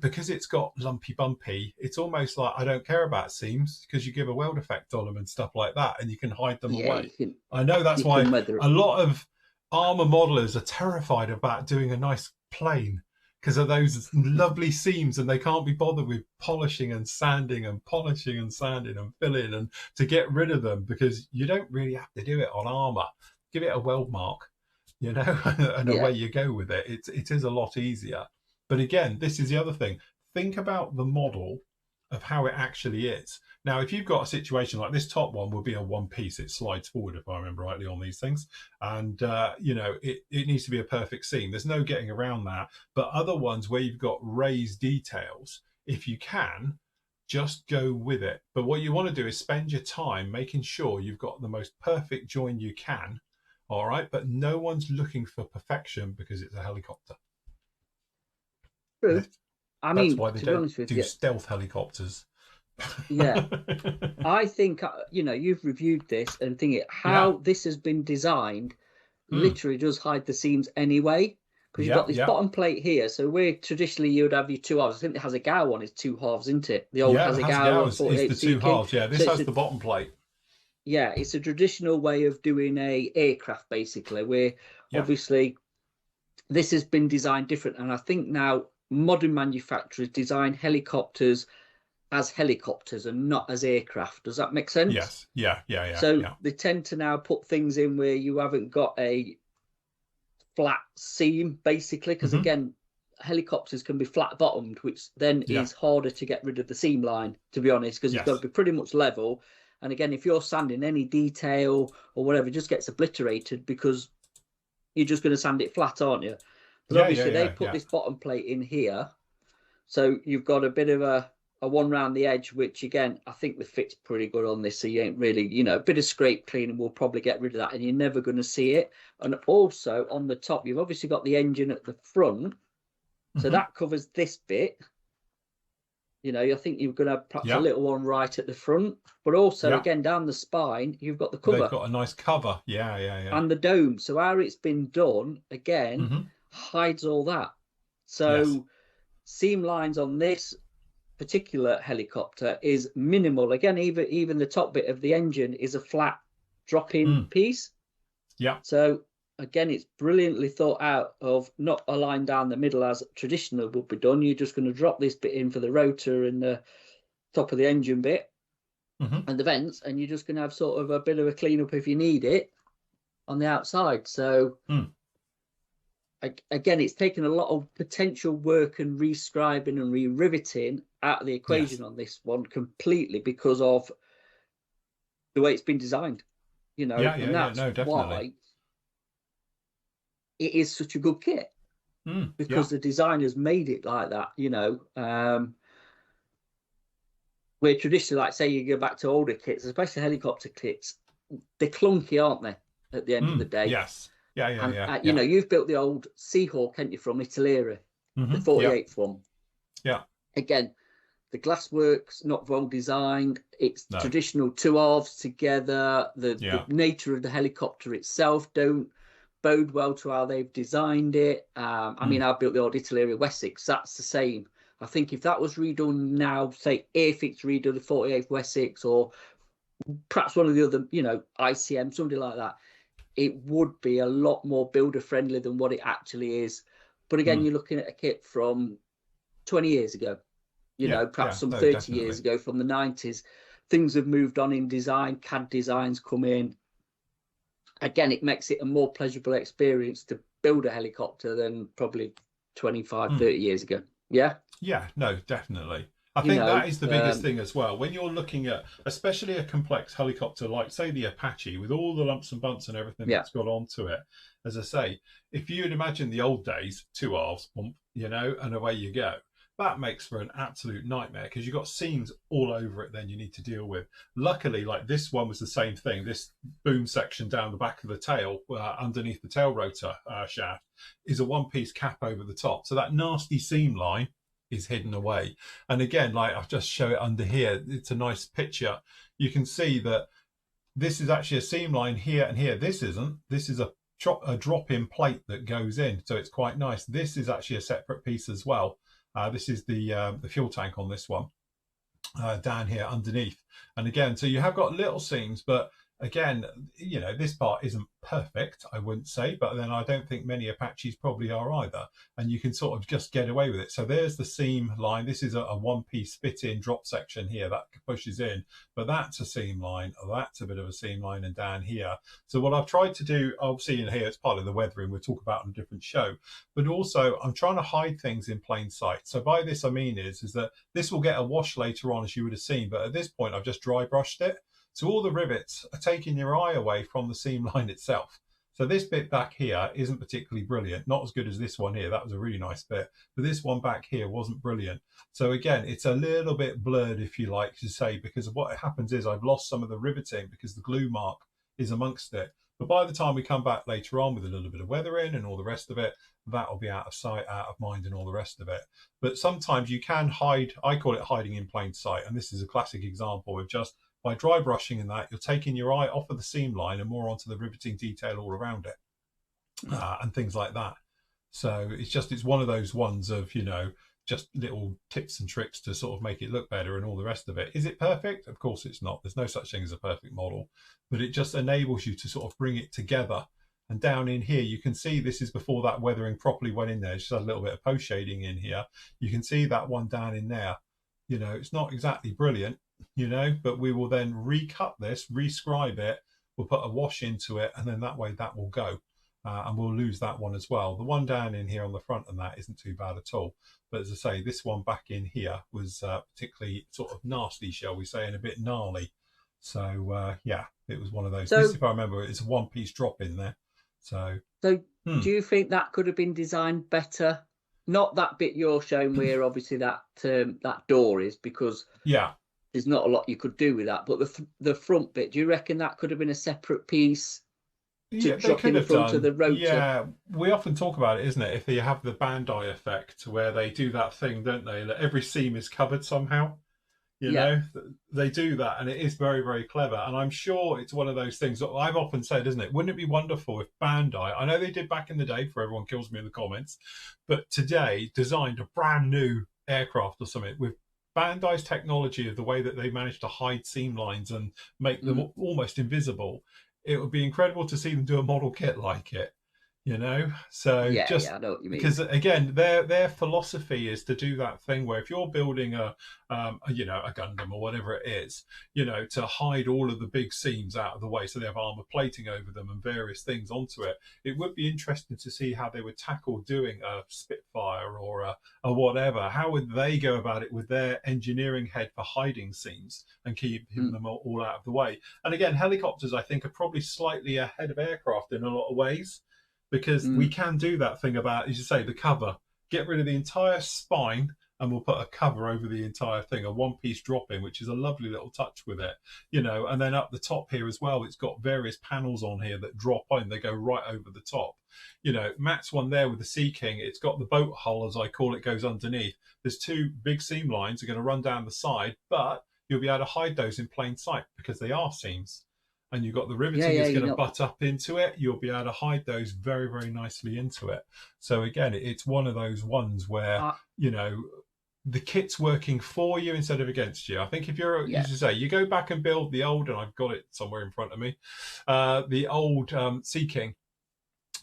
because it's got lumpy bumpy, it's almost like I don't care about seams, because you give a weld effect on them and stuff like that, and you can hide them away. I know that's why a lot of armor modelers are terrified about doing a nice plane, because of those lovely seams, and they can't be bothered with polishing and sanding and polishing and sanding and filling and to get rid of them, because you don't really have to do it on armor. Give it a weld mark, you know, and away you go with it. It is a lot easier. But again, this is the other thing. Think about the model of how it actually is. Now, if you've got a situation like this, top one will be a one piece. It slides forward, if I remember rightly, on these things. And, you know, it needs to be a perfect seam. There's no getting around that. But other ones where you've got raised details, if you can, just go with it. But what you want to do is spend your time making sure you've got the most perfect join you can. All right. But no one's looking for perfection because it's a helicopter. True. I mean, that's why they don't do stealth helicopters. Yeah. I think, you know, you've reviewed this and think how this has been designed literally does hide the seams anyway, because you've got this bottom plate here. So where traditionally you would have your two halves. I think the Hasegawa one is two halves, isn't it? The old Hasegawa is the two halves. Yeah, this has the bottom plate. Yeah, it's a traditional way of doing a aircraft, basically, where obviously this has been designed different. And I think now modern manufacturers design helicopters as helicopters and not as aircraft. Does that make sense? Yes. Yeah. So they tend to now put things in where you haven't got a flat seam, basically, because again, helicopters can be flat bottomed, which then is harder to get rid of the seam line, to be honest, because it's got to be pretty much level. And again, if you're sanding any detail or whatever, it just gets obliterated because you're just going to sand it flat, aren't you? But obviously they put this bottom plate in here, so you've got a bit of a one round the edge, which again, I think the fit's pretty good on this. So you ain't really, you know, a bit of scrape cleaning will probably get rid of that, and you're never going to see it. And also on the top, you've obviously got the engine at the front, so that covers this bit. You know, I think you're going to have perhaps a little one right at the front, but also again down the spine, you've got the cover. They've got a nice cover, and the dome. So how it's been done again hides all that. So seam lines on this particular helicopter is minimal. Again, even the top bit of the engine is a flat drop-in piece. Yeah. So again, it's brilliantly thought out of not a line down the middle as traditional would be done. You're just going to drop this bit in for the rotor and the top of the engine bit and the vents, and you're just going to have sort of a bit of a cleanup if you need it on the outside. So again, it's taken a lot of potential work and rescribing and re-riveting out of the equation on this one completely because of the way it's been designed, you know. And that's why it is such a good kit, because the designers made it like that, you know. Where traditionally, like say you go back to older kits, especially helicopter kits, they're clunky, aren't they, at the end of the day? Yes. You know, you've built the old Seahawk, haven't you, from Italy, the 48th one. Yeah. Again, the glasswork's not well designed. It's traditional two halves together. The nature of the helicopter itself don't bode well to how they've designed it. I mean, I built the old Italy Wessex. That's the same. I think if that was redone now, say Airfix redone the 48th Wessex, or perhaps one of the other, you know, ICM, something like that, it would be a lot more builder friendly than what it actually is. But again, you're looking at a kit from 20 years ago, you know, perhaps some 30 years ago, from the 90s. Things have moved on in design, CAD designs come in. Again, it makes it a more pleasurable experience to build a helicopter than probably 25, 30 years ago. Yeah? Yeah, no, definitely. I you think know. that is the biggest thing as well. When you're looking at, especially a complex helicopter like, say, the Apache, with all the lumps and bumps and everything Yeah, that's got onto it, as I say, if you'd imagine the old days, two halves, and away you go. That makes for an absolute nightmare because you've got seams all over it then you need to deal with. Luckily, like this one was the same thing. This boom section down the back of the tail, underneath the tail rotor shaft, is a one-piece cap over the top. So that nasty seam line is hidden away. And again, like I'll just show it under here. It's a nice picture. You can see that this is actually a seam line here and here. This isn't. This is a drop-in plate that goes in. So it's quite nice. This is actually a separate piece as well. This is the fuel tank on this one down here underneath. And again, so you have got little seams, but again, this part isn't perfect, I wouldn't say, but then I don't think many Apaches probably are either. And you can sort of just get away with it. So there's the seam line. This is a one-piece fit-in drop section here that pushes in, but that's a seam line. That's a bit of a seam line, and down here. So what I've tried to do, obviously in here, it's part of the weathering we'll talk about on a different show, but also I'm trying to hide things in plain sight. So by this I mean is that this will get a wash later on, as you would have seen, but at this point I've just dry brushed it. So all the rivets are taking your eye away from the seam line itself. So this bit back here isn't particularly brilliant, not as good as this one here. That was a really nice bit, but this one back here wasn't brilliant. So again, it's a little bit blurred, if you like to say, because what happens is I've lost some of the riveting because the glue mark is amongst it. But by the time we come back later on with a little bit of weathering and all the rest of it, that'll be out of sight, out of mind, and all the rest of it. But sometimes you can hide. I call it hiding in plain sight, and this is a classic example of just by dry brushing in that, you're taking your eye off of the seam line and more onto the riveting detail all around it, and things like that. So it's one of those ones of, just little tips and tricks to sort of make it look better and all the rest of it. Is it perfect? Of course it's not. There's no such thing as a perfect model, but it just enables you to sort of bring it together. And down in here, you can see this is before that weathering properly went in there. It's just a little bit of post shading in here. You can see that one down in there. It's not exactly brilliant, but we will then recut this, rescribe it, we'll put a wash into it, and then that way that will go. And we'll lose that one as well. The one down in here on the front and that isn't too bad at all. But as I say, this one back in here was particularly sort of nasty, shall we say, and a bit gnarly. So, it was one of those. This, if I remember, it's a one-piece drop in there. So do you think that could have been designed better? Not that bit you're showing where obviously that door is, because there's not a lot you could do with that. But the front bit, do you reckon that could have been a separate piece to drop in the front of the rotor? Yeah, we often talk about it, isn't it? If they have the Bandai effect where they do that thing, don't they? That every seam is covered somehow. They do that, and it is very, very clever. And I'm sure it's one of those things that I've often said, isn't it? Wouldn't it be wonderful if Bandai, I know they did back in the day, for everyone kills me in the comments, but today designed a brand new aircraft or something with Bandai's technology of the way that they managed to hide seam lines and make them almost invisible. It would be incredible to see them do a model kit like it. So I know what you mean. Because again, their philosophy is to do that thing where if you're building a Gundam or whatever it is, to hide all of the big seams out of the way, so they have armor plating over them and various things onto it. It would be interesting to see how they would tackle doing a Spitfire or a whatever. How would they go about it with their engineering head for hiding seams and keeping them all out of the way? And again, helicopters, I think, are probably slightly ahead of aircraft in a lot of ways, because we can do that thing about, as you say, the cover. Get rid of the entire spine and we'll put a cover over the entire thing, a one-piece drop-in, which is a lovely little touch with it. And then up the top here as well, it's got various panels on here that drop on. They go right over the top. Matt's one there with the Sea King, it's got the boat hull, as I call it, goes underneath. There's two big seam lines that are going to run down the side, but you'll be able to hide those in plain sight because they are seams. And you've got the riveting is going to butt up into it. You'll be able to hide those very, very nicely into it. So again, it's one of those ones where, the kit's working for you instead of against you. I think if you're, as you say, you go back and build the old, and I've got it somewhere in front of me, the old Sea King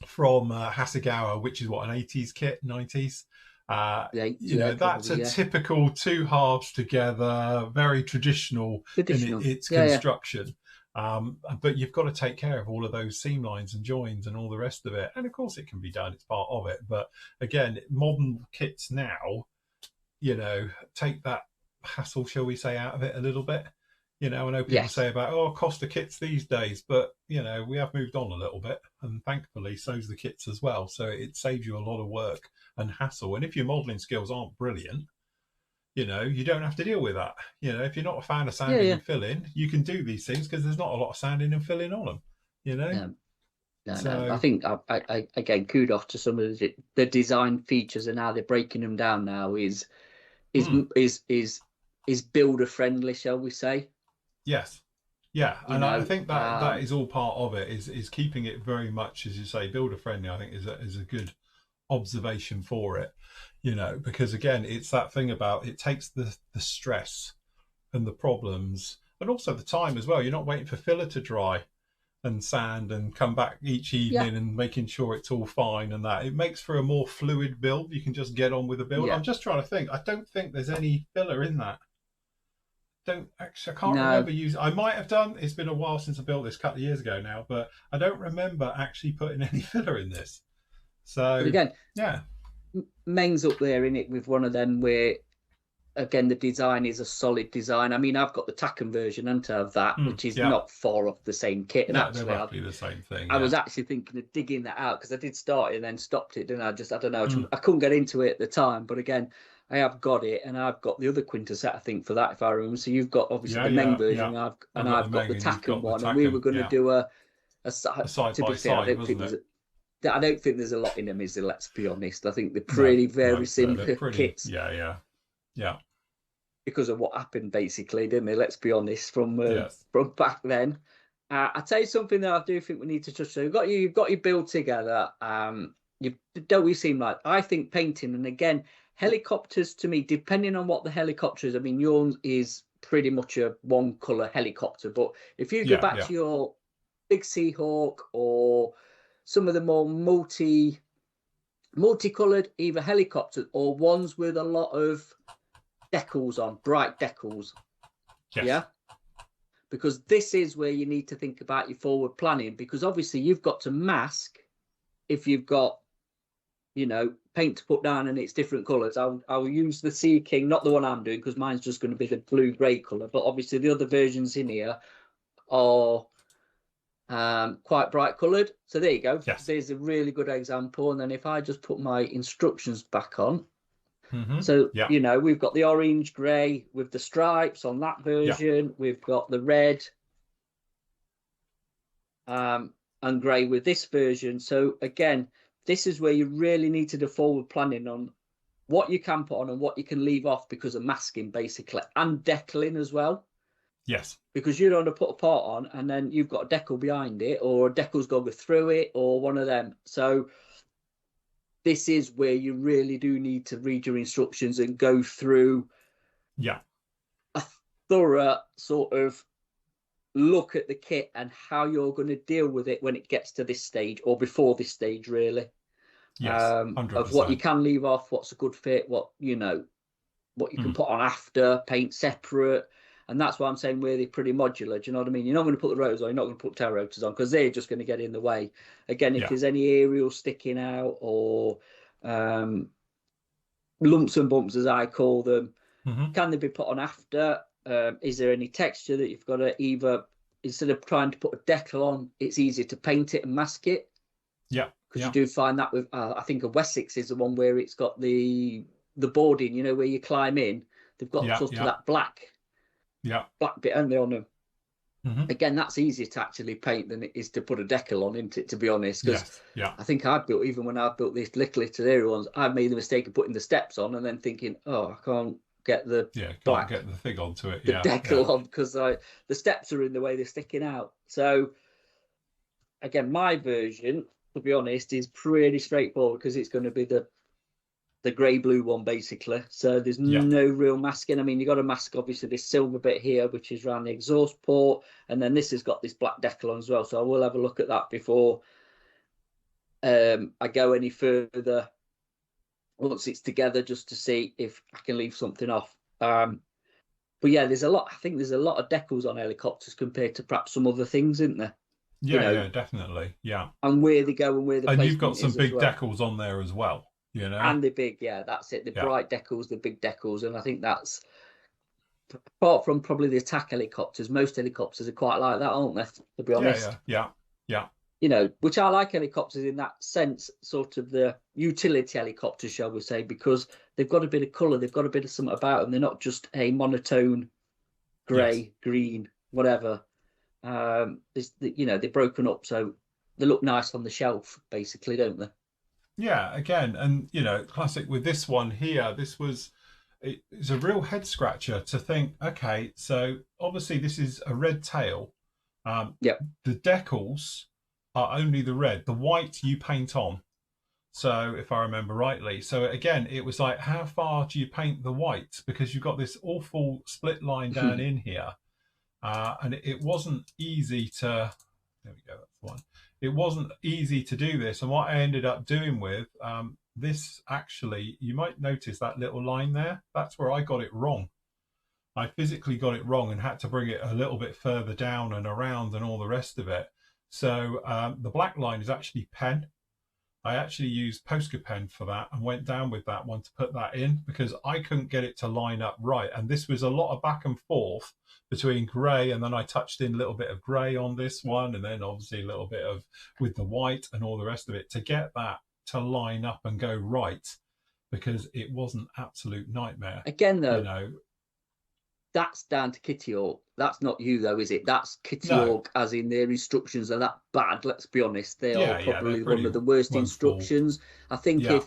from Hasegawa, which is what, an 80s kit, 90s? That's a typical two halves together, very traditional in its construction. But you've got to take care of all of those seam lines and joins and all the rest of it. And of course it can be done, it's part of it. But again, modern kits now, take that hassle, shall we say, out of it a little bit. I know people Yes. say about, oh, cost of kits these days, but we have moved on a little bit, and thankfully so's the kits as well. So it saves you a lot of work and hassle. And if your modelling skills aren't brilliant, you don't have to deal with that. If you're not a fan of Yeah, sanding yeah. and filling, you can do these things because there's not a lot of sanding and filling on them. No, no. I So think I again, kudos to some of the design features and how they're breaking them down now is mm, is is is builder friendly, shall we say? yes, yeah, You and I know, think that is all part of it. Is keeping it very much, as you say, builder friendly. I think is a good observation for it. Because again, it's that thing about it takes the stress and the problems and also the time as well. You're not waiting for filler to dry and sand and come back each yeah, evening and making sure it's all fine, and that it makes for a more fluid build. You can just get on with the build. yeah. I'm just trying to think. I don't think there's any filler in that. Don't actually, I can't No, remember using. I might have done. It's been a while since I built this, a couple of years ago now, but I don't remember actually putting any filler in this. but So again, yeah, Meng's up there in it with one of them where again the design is a solid design. I mean, I've got the Tacken version of that, which is yeah, not far off the same kit. And no, they're actually, roughly the same thing. I Yeah, was actually thinking of digging that out because I did start it and then stopped it. And I don't know, mm, I couldn't get into it at the time. But again, I have got it, and I've got the other Quinter set, I think, for that, if I remember. So you've got obviously yeah, the Meng yeah, yeah. version, I've and got the I've got Meg the and you've Tacken got the one, and we were Tacken. going to Yeah, do a a side to be by fair, side, wasn't it? I don't think there's a lot in them, is there? Let's be honest. I think they're No, pretty very no, they're similar pretty. kits Yeah, yeah, yeah, because of what happened, basically, didn't they? Let's be honest. yes, From back then, I tell you something that I do think we need to touch on. You've got your build together. You don't we seem like I think painting, and again, helicopters to me, depending on what the helicopter is. I mean, yours is pretty much a one color helicopter, but if you go yeah, back yeah, to your big Seahawk or some of the more multicolored either helicopters or ones with a lot of decals on, bright decals. yes, Yeah. Because this is where you need to think about your forward planning, because obviously you've got to mask if you've got, paint to put down and it's different colors. I'll use the Sea King, not the one I'm doing, because mine's just going to be the blue gray color. But obviously the other versions in here are quite bright colored. So there you go. yes. There's a really good example. And then if I just put my instructions back on, Mm-hmm. so Yeah, we've got the orange gray with the stripes on that yeah, version. We've got the red and grey with this version. So again, this is where you really need to do forward planning on what you can put on and what you can leave off because of masking, basically, and decaling as well. yes, Because you don't want to put a part on and then you've got a decal behind it, or a decal's going through it, or one of them. So this is where you really do need to read your instructions and go through yeah, a thorough sort of look at the kit and how you're going to deal with it when it gets to this stage, or before this stage, really. yes, 100%. Of what you can leave off, what's a good fit, what you can put on after, paint separate. And that's why I'm saying really pretty modular. Do you know what I mean? You're not going to put the rotors on, you're not going to put tail rotors on, because they're just going to get in the way. Again, if Yeah, there's any aerials sticking out, or lumps and bumps, as I call them, can they be put on after? Is there any texture that you've got to either, instead of trying to put a decal on, it's easier to paint it and mask it? yeah, Because yeah, you do find that with, I think a Wessex is the one where it's got the boarding, where you climb in. They've got yeah, sort of yeah, that black yeah. bit on them. Mm-hmm. Again, that's easier to actually paint than it is to put a decal on, isn't it, to be honest? Because Yes, yeah, I think I've built, even when I've built these little area ones, I've made the mistake of putting the steps on and then thinking, oh, I can't get the yeah. Can't black, get the thing onto it. the Yeah, decal on, because the steps are in the way, they're sticking out. So again, my version, to be honest, is pretty straightforward, because it's going to be the grey blue one, basically. So there's yeah, no real masking. I mean, you got to mask obviously this silver bit here, which is around the exhaust port, and then this has got this black decal on as well. So I will have a look at that before I go any further once it's together, just to see if I can leave something off. But yeah, I think there's a lot of decals on helicopters compared to perhaps some other things, isn't there? yeah, yeah. Definitely. Yeah. And where they go and where the And placement you've got some is big as well. decals on there as well. And the big, yeah, that's it. The Yeah, bright decals, the big decals, and I think that's apart from probably the attack helicopters, most helicopters are quite like that, aren't they? To be Yeah, honest, yeah, yeah, yeah. you know, which I like helicopters in that sense, sort of the utility helicopters, shall we say, because they've got a bit of colour, they've got a bit of something about them. They're not just a monotone Yes. grey, green, whatever. You know, they're broken up, so they look nice on the shelf, basically, don't they? Yeah, again, and you know, classic with this one here, it's a real head scratcher to think, okay, so obviously this is a red tail. Yep. The decals are only the red, the white you paint on. So if I remember rightly, so again, it was like, how far do you paint the white? Because you've got this awful split line down in here. And it wasn't easy to, there we go, that's the one. It wasn't easy to do this. And what I ended up doing with this, actually, you might notice that little line there. That's where I got it wrong. I physically got it wrong and had to bring it a little bit further down and around and all the rest of it. So the black line is actually pen. I actually used Posca pen for that and went down with that one to put that in because I couldn't get it to line up right. And this was a lot of back and forth between grey, and then I touched in a little bit of grey on this one, and then obviously a little bit of with the white and all the rest of it to get that to line up and go right, because it was an absolute nightmare. Again, though, you know, that's down to Kitty Hawk. That's not you, though, is it? That's Kitty no, Hawk, as in their instructions are that bad. Let's be honest; they are yeah, probably they're one pretty of the worst wonderful. instructions. I think Yeah,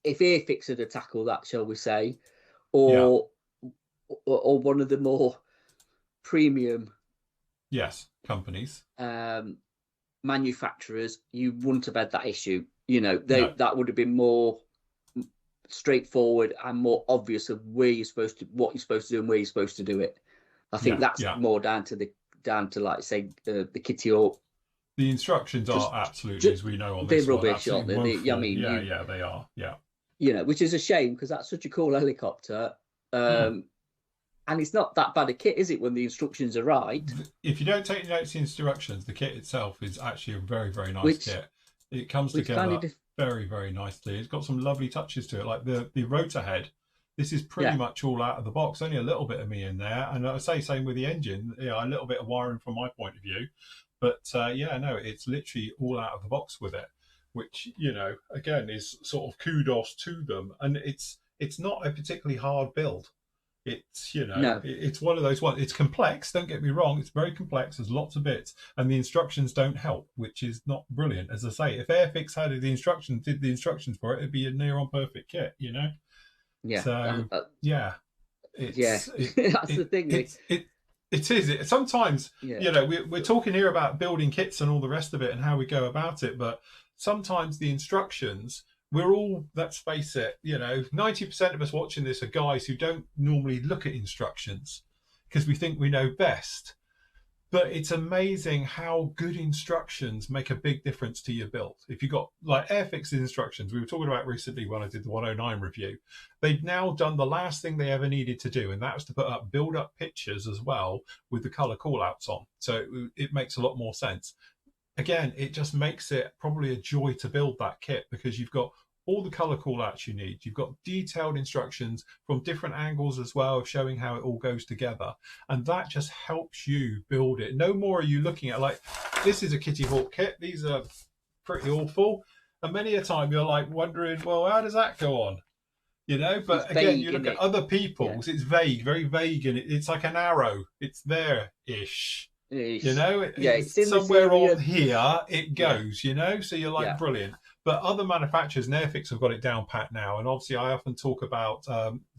if Airfix had tackled that, shall we say, yeah, or one of the more premium yes, companies. Manufacturers, you wouldn't have had that issue. You know, No, that would have been more straightforward and more obvious of where you're supposed to, what you're supposed to do, and where you're supposed to do it. I think yeah, that's yeah. more down to like say the Kitty Hawk. The instructions are absolutely, Just as we know on they're this one, rubbish, aren't absolutely they? I woeful. mean, Yeah, yeah, they are. Yeah. you know, which is a shame because that's such a cool helicopter. Mm. And it's not that bad a kit, is it, when the instructions are right? If you don't take notes of the instructions, the kit itself is actually a very, very nice Which kit. It comes which kind together of very, very nicely. It's got some lovely touches to it, like the rotor head. This is pretty yeah. much all out of the box. Only a little bit of me in there, and I say same with the engine. Yeah, a little bit of wiring from my point of view, but yeah, no, it's literally all out of the box with it, which you know, again, is sort of kudos to them. And it's not a particularly hard build. It's you know, No. it's one of those ones. It's complex. Don't get me wrong. It's very complex. There's lots of bits, and the instructions don't help, which is not brilliant. As I say, if Airfix had the instructions, did the instructions for it, it'd be a near on perfect kit. You know. Yeah. So yeah, Yeah. it's it, That's the it thing. it is. Sometimes Yeah. you know we're talking here about building kits and all the rest of it and how we go about it, but sometimes the instructions, we're all, let's face it, you know, 90% of us watching this are guys who don't normally look at instructions because we think we know best. But it's amazing how good instructions make a big difference to your build. If you've got like Airfix's instructions, we were talking about recently when I did the 109 review, they've now done the last thing they ever needed to do, and that was to put up build up pictures as well with the color callouts on. So it makes a lot more sense. Again, it just makes it probably a joy to build that kit because you've got all the color callouts you need. You've got detailed instructions from different angles as well of showing how it all goes together. And that just helps you build it. No more are you looking at like, this is a Kitty Hawk kit. These are pretty awful. And many a time you're like wondering, well, how does that go on? You know, but It's again, vague, you look isn't at it? other Yeah. people's, it's vague, very vague, and it's like an arrow. It's there-ish. You know, Yeah, it's it's in this somewhere area. on here it Yeah. goes, you know, so you're like Yeah. brilliant. But other manufacturers, Airfix have got it down pat now, and obviously I often talk about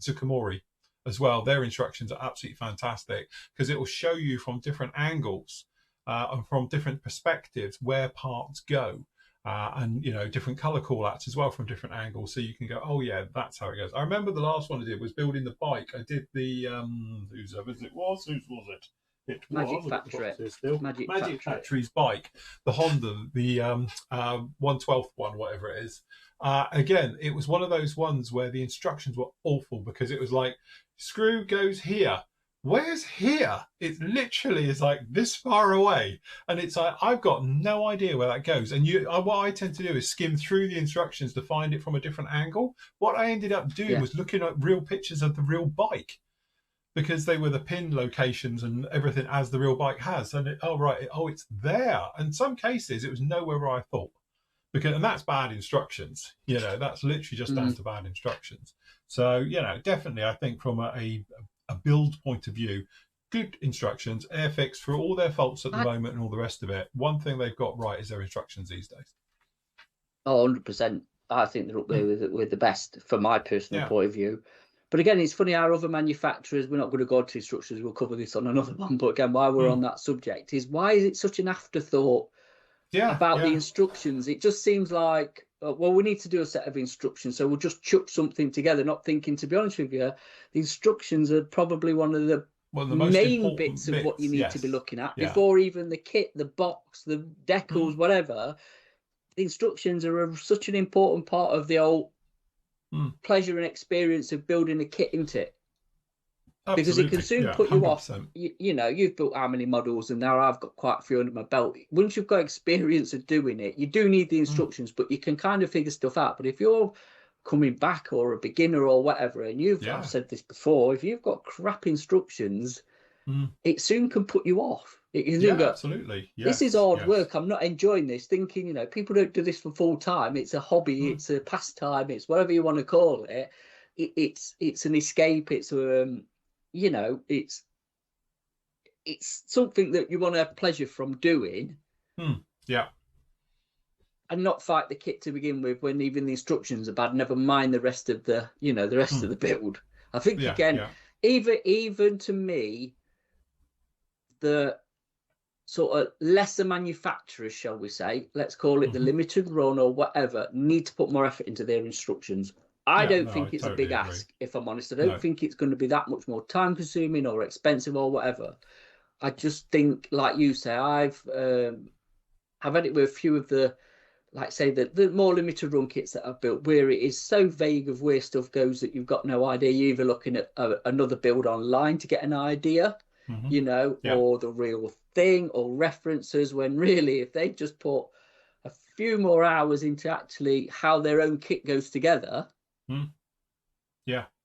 Tsukamori as well. Their instructions are absolutely fantastic because it will show you from different angles and from different perspectives where parts go. And you know, different color callouts as well from different angles, so you can go, oh yeah, that's how it goes. I remember the last one I did was building the bike. I did the whose was it? It Magic was. I've got the Factory. box here still. Magic Magic Factory. Factory's bike, the Honda, the 1/12th one, whatever it is. Again, it was one of those ones where the instructions were awful because it was like, screw goes here. Where's here? It literally is like this far away, and it's like I've got no idea where that goes. And what I tend to do is skim through the instructions to find it from a different angle. What I ended up doing Yeah. was looking at real pictures of the real bike. because they were the pin locations and everything as the real bike has. And it's there. In some cases, it was nowhere where I thought. And that's bad instructions. That's literally just down to bad instructions. So definitely, I think from a build point of view, good instructions. Airfix, for all their faults at the moment and all the rest of it, one thing they've got right is their instructions these days. Oh, 100%. I think they're up there with the best from my personal point of view. But again, it's funny, our other manufacturers, we're not going to go to instructions, we'll cover this on another one. But again, while we're on that subject, is why is it such an afterthought about the instructions? It just seems like, well, we need to do a set of instructions, so we'll just chuck something together, not thinking, to be honest with you, the instructions are probably one of the main bits of what you need to be looking at before even the kit, the box, the decals, whatever. The instructions are such an important part of the whole pleasure and experience of building a kit, isn't it? Absolutely. Because it can soon put you 100%. Off. You've built how many models, and now I've got quite a few under my belt. Once you've got experience of doing it, you do need the instructions, but you can kind of figure stuff out. But if you're coming back or a beginner or whatever, and I've said this before, if you've got crap instructions, it soon can put you off. It can go, absolutely. This is hard work. I'm not enjoying this. Thinking, people don't do this for full time. It's a hobby. It's a pastime. It's whatever you want to call it. It's an escape. It's it's something that you want to have pleasure from doing. And not fight the kit to begin with when even the instructions are bad. Never mind the rest of the of the build. I think even to me, the sort of lesser manufacturers, shall we say, let's call it the limited run or whatever, need to put more effort into their instructions. I don't think it's a big ask, if I'm honest. I don't think it's going to be that much more time consuming or expensive or whatever. I just think, like you say, I've had it with a few of the, like say, the more limited run kits that I've built, where it is so vague of where stuff goes that you've got no idea. You're either looking at another build online to get an idea, or the real thing, or references, when really, if they just put a few more hours into actually how their own kit goes together,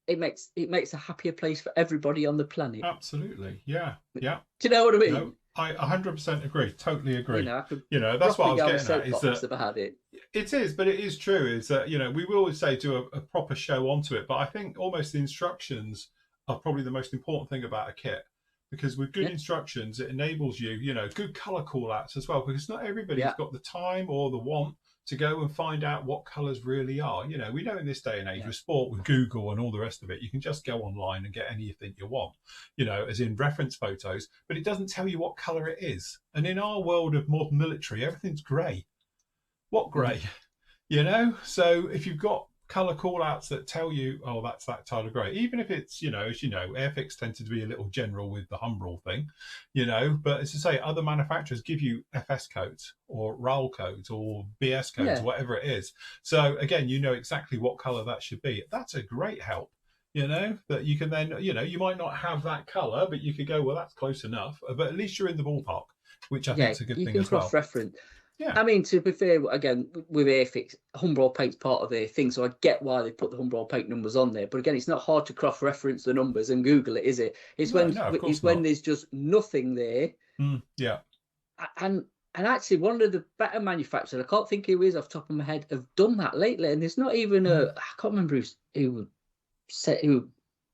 it makes a happier place for everybody on the planet. Absolutely. Do you know what I mean? No, I 100% agree. Totally agree. That's what I was getting at. Is that about it is, but it is true. Is that we will always say do a proper show onto it, but I think almost the instructions are probably the most important thing about a kit, because with good instructions, it enables you, good color call outs as well, because not everybody's got the time or the want to go and find out what colors really are. We know in this day and age with sport, with Google and all the rest of it, you can just go online and get anything you want, as in reference photos, but it doesn't tell you what color it is. And in our world of modern military, everything's gray. What gray? So if you've got color call outs that tell you, oh, that's that type of gray, even if it's, as Airfix tended to be a little general with the Humbrol thing, but as I say, other manufacturers give you FS codes or RAL codes or BS codes, whatever it is. So again, exactly what color that should be. That's a great help, that you can then, you might not have that color, but you could go, well, that's close enough, but at least you're in the ballpark, which I think is a good thing as well. You can cross-reference. I mean, to be fair, again, with Airfix, Humbrol paint's part of their thing, so I get why they put the Humbrol paint numbers on there. But again, it's not hard to cross-reference the numbers and Google it, is it? It's when there's just nothing there. And actually, one of the better manufacturers, I can't think who is off the top of my head, have done that lately. And there's not even I can't remember who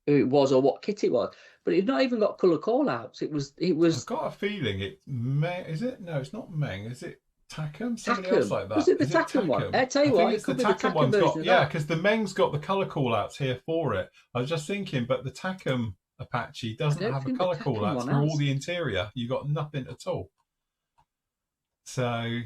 it was or what kit it was, but it's not even got colour call-outs. It was. I've got a feeling is it? No, it's not Meng. Is it Takum? Somebody else like that. Was it the Takum one? I tell you what, it could be the Takum version. Because the Meng's got the colour call-outs here for it. I was just thinking, but the Takum Apache doesn't have a colour call-outs for all the interior. You got nothing at all. So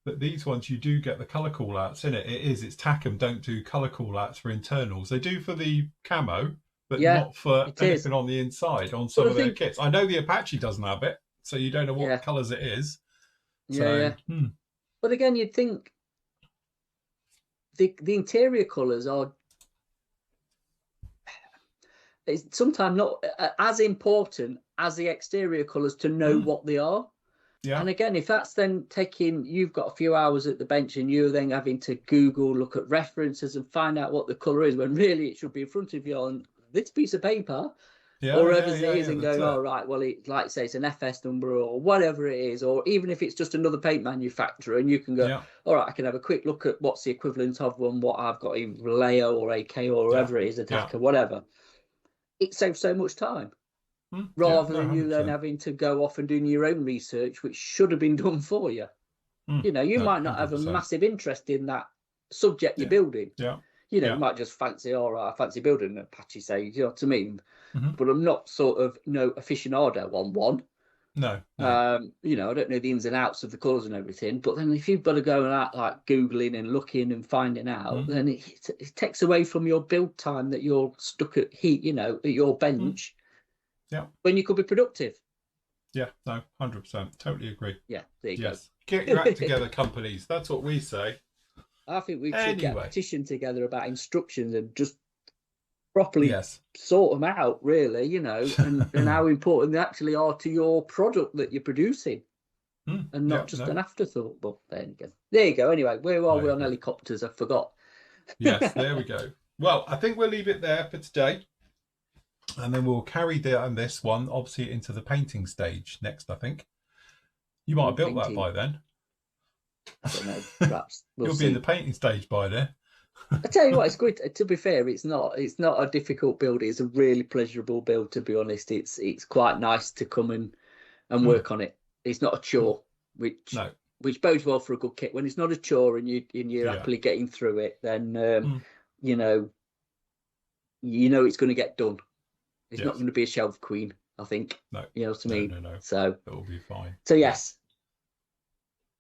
but these ones you do get the colour call-outs in it. It's Takum don't do colour call-outs for internals. They do for the camo, but not for anything on the inside on some of their kits. I know the Apache doesn't have it, so you don't know what colours it is. But again, you'd think the interior colours are sometimes not as important as the exterior colours to know what they are. And again, if that's then you've got a few hours at the bench and you're then having to Google, look at references and find out what the colour is, when really it should be in front of you on this piece of paper. Yeah, or yeah, whatever it yeah, is, yeah. and That's going, all it. right, well, it, like say it's an FS number or whatever it is, or even if it's just another paint manufacturer, and you can go, Yeah, all right, I can have a quick look at what's the equivalent of one, what I've got in Vallejo or AK or yeah, whoever it is, yeah. Attacker, whatever. It saves so much time Yeah, rather no, than you then 100%. having to go off and doing your own research, which should have been done for you. You know, you No, might not have a 100%. massive interest in that subject you're Yeah, building. yeah, You know, you yeah. might just fancy, all right, I fancy building an Apache, say, you know what I mean? Hmm. But I'm not sort of no aficionado on one. No, no. You know, I don't know the ins and outs of the colours and everything. But then if you've got to go out like Googling and looking and finding out, Mm, then it takes away from your build time that you're stuck at heat, you know, at your mm. bench Yeah, when you could be productive. yeah, no, 100%. Totally agree. Yeah, there you go. Yes. Get your act together, companies. That's what we say. I think we should get a Anyway, petition together about instructions and just properly yes. sort them out, really, you know, and how important they actually are to your product that you're producing, and Yeah, not just an no, afterthought. But there you go. There you go. Anyway, where are I we on agree. helicopters? I forgot. Yes, there we go. Well, I think we'll leave it there for today. And then we'll carry this one, obviously, into the painting stage next, I think. You might have built that Painting. by then. I don't know. Perhaps we'll You'll be in the see. painting stage by then. I tell you what, it's good. To be fair, it's not. It's not a difficult build. It's a really pleasurable build. To be honest, it's quite nice to come and Mm, work on it. It's not a chore, which no, which bodes well for a good kit. When it's not a chore and you're yeah. happily getting through it, then Mm, you know it's going to get done. It's not yes. going to be a shelf queen. I think No, you know what I no, mean. no, no. So It'll be fine. Yeah. yes,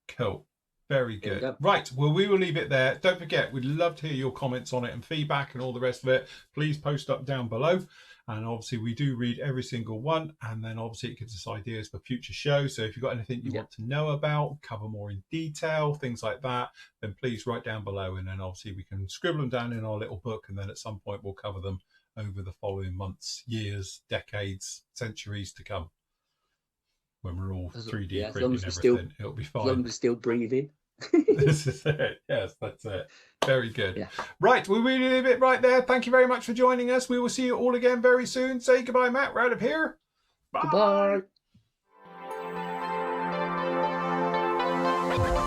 Cool. Very there we good. go. Right. Well, we will leave it there. Don't forget, we'd love to hear your comments on it and feedback and all the rest of it. Please post up down below. And obviously, we do read every single one. And then obviously, it gives us ideas for future shows. So if you've got anything you want to know about, cover more in detail, things like that, then please write down below. And then obviously, we can scribble them down in our little book. And then at some point, we'll cover them over the following months, years, decades, centuries to come. When we're all 3D printing everything, it'll be fine. As long as we're still breathing. This is it. Yes, that's it. Very good. Yeah. Right, we'll really leave it right there. Thank you very much for joining us. We will see you all again very soon. Say goodbye, Matt. We're out of here. Bye. Goodbye.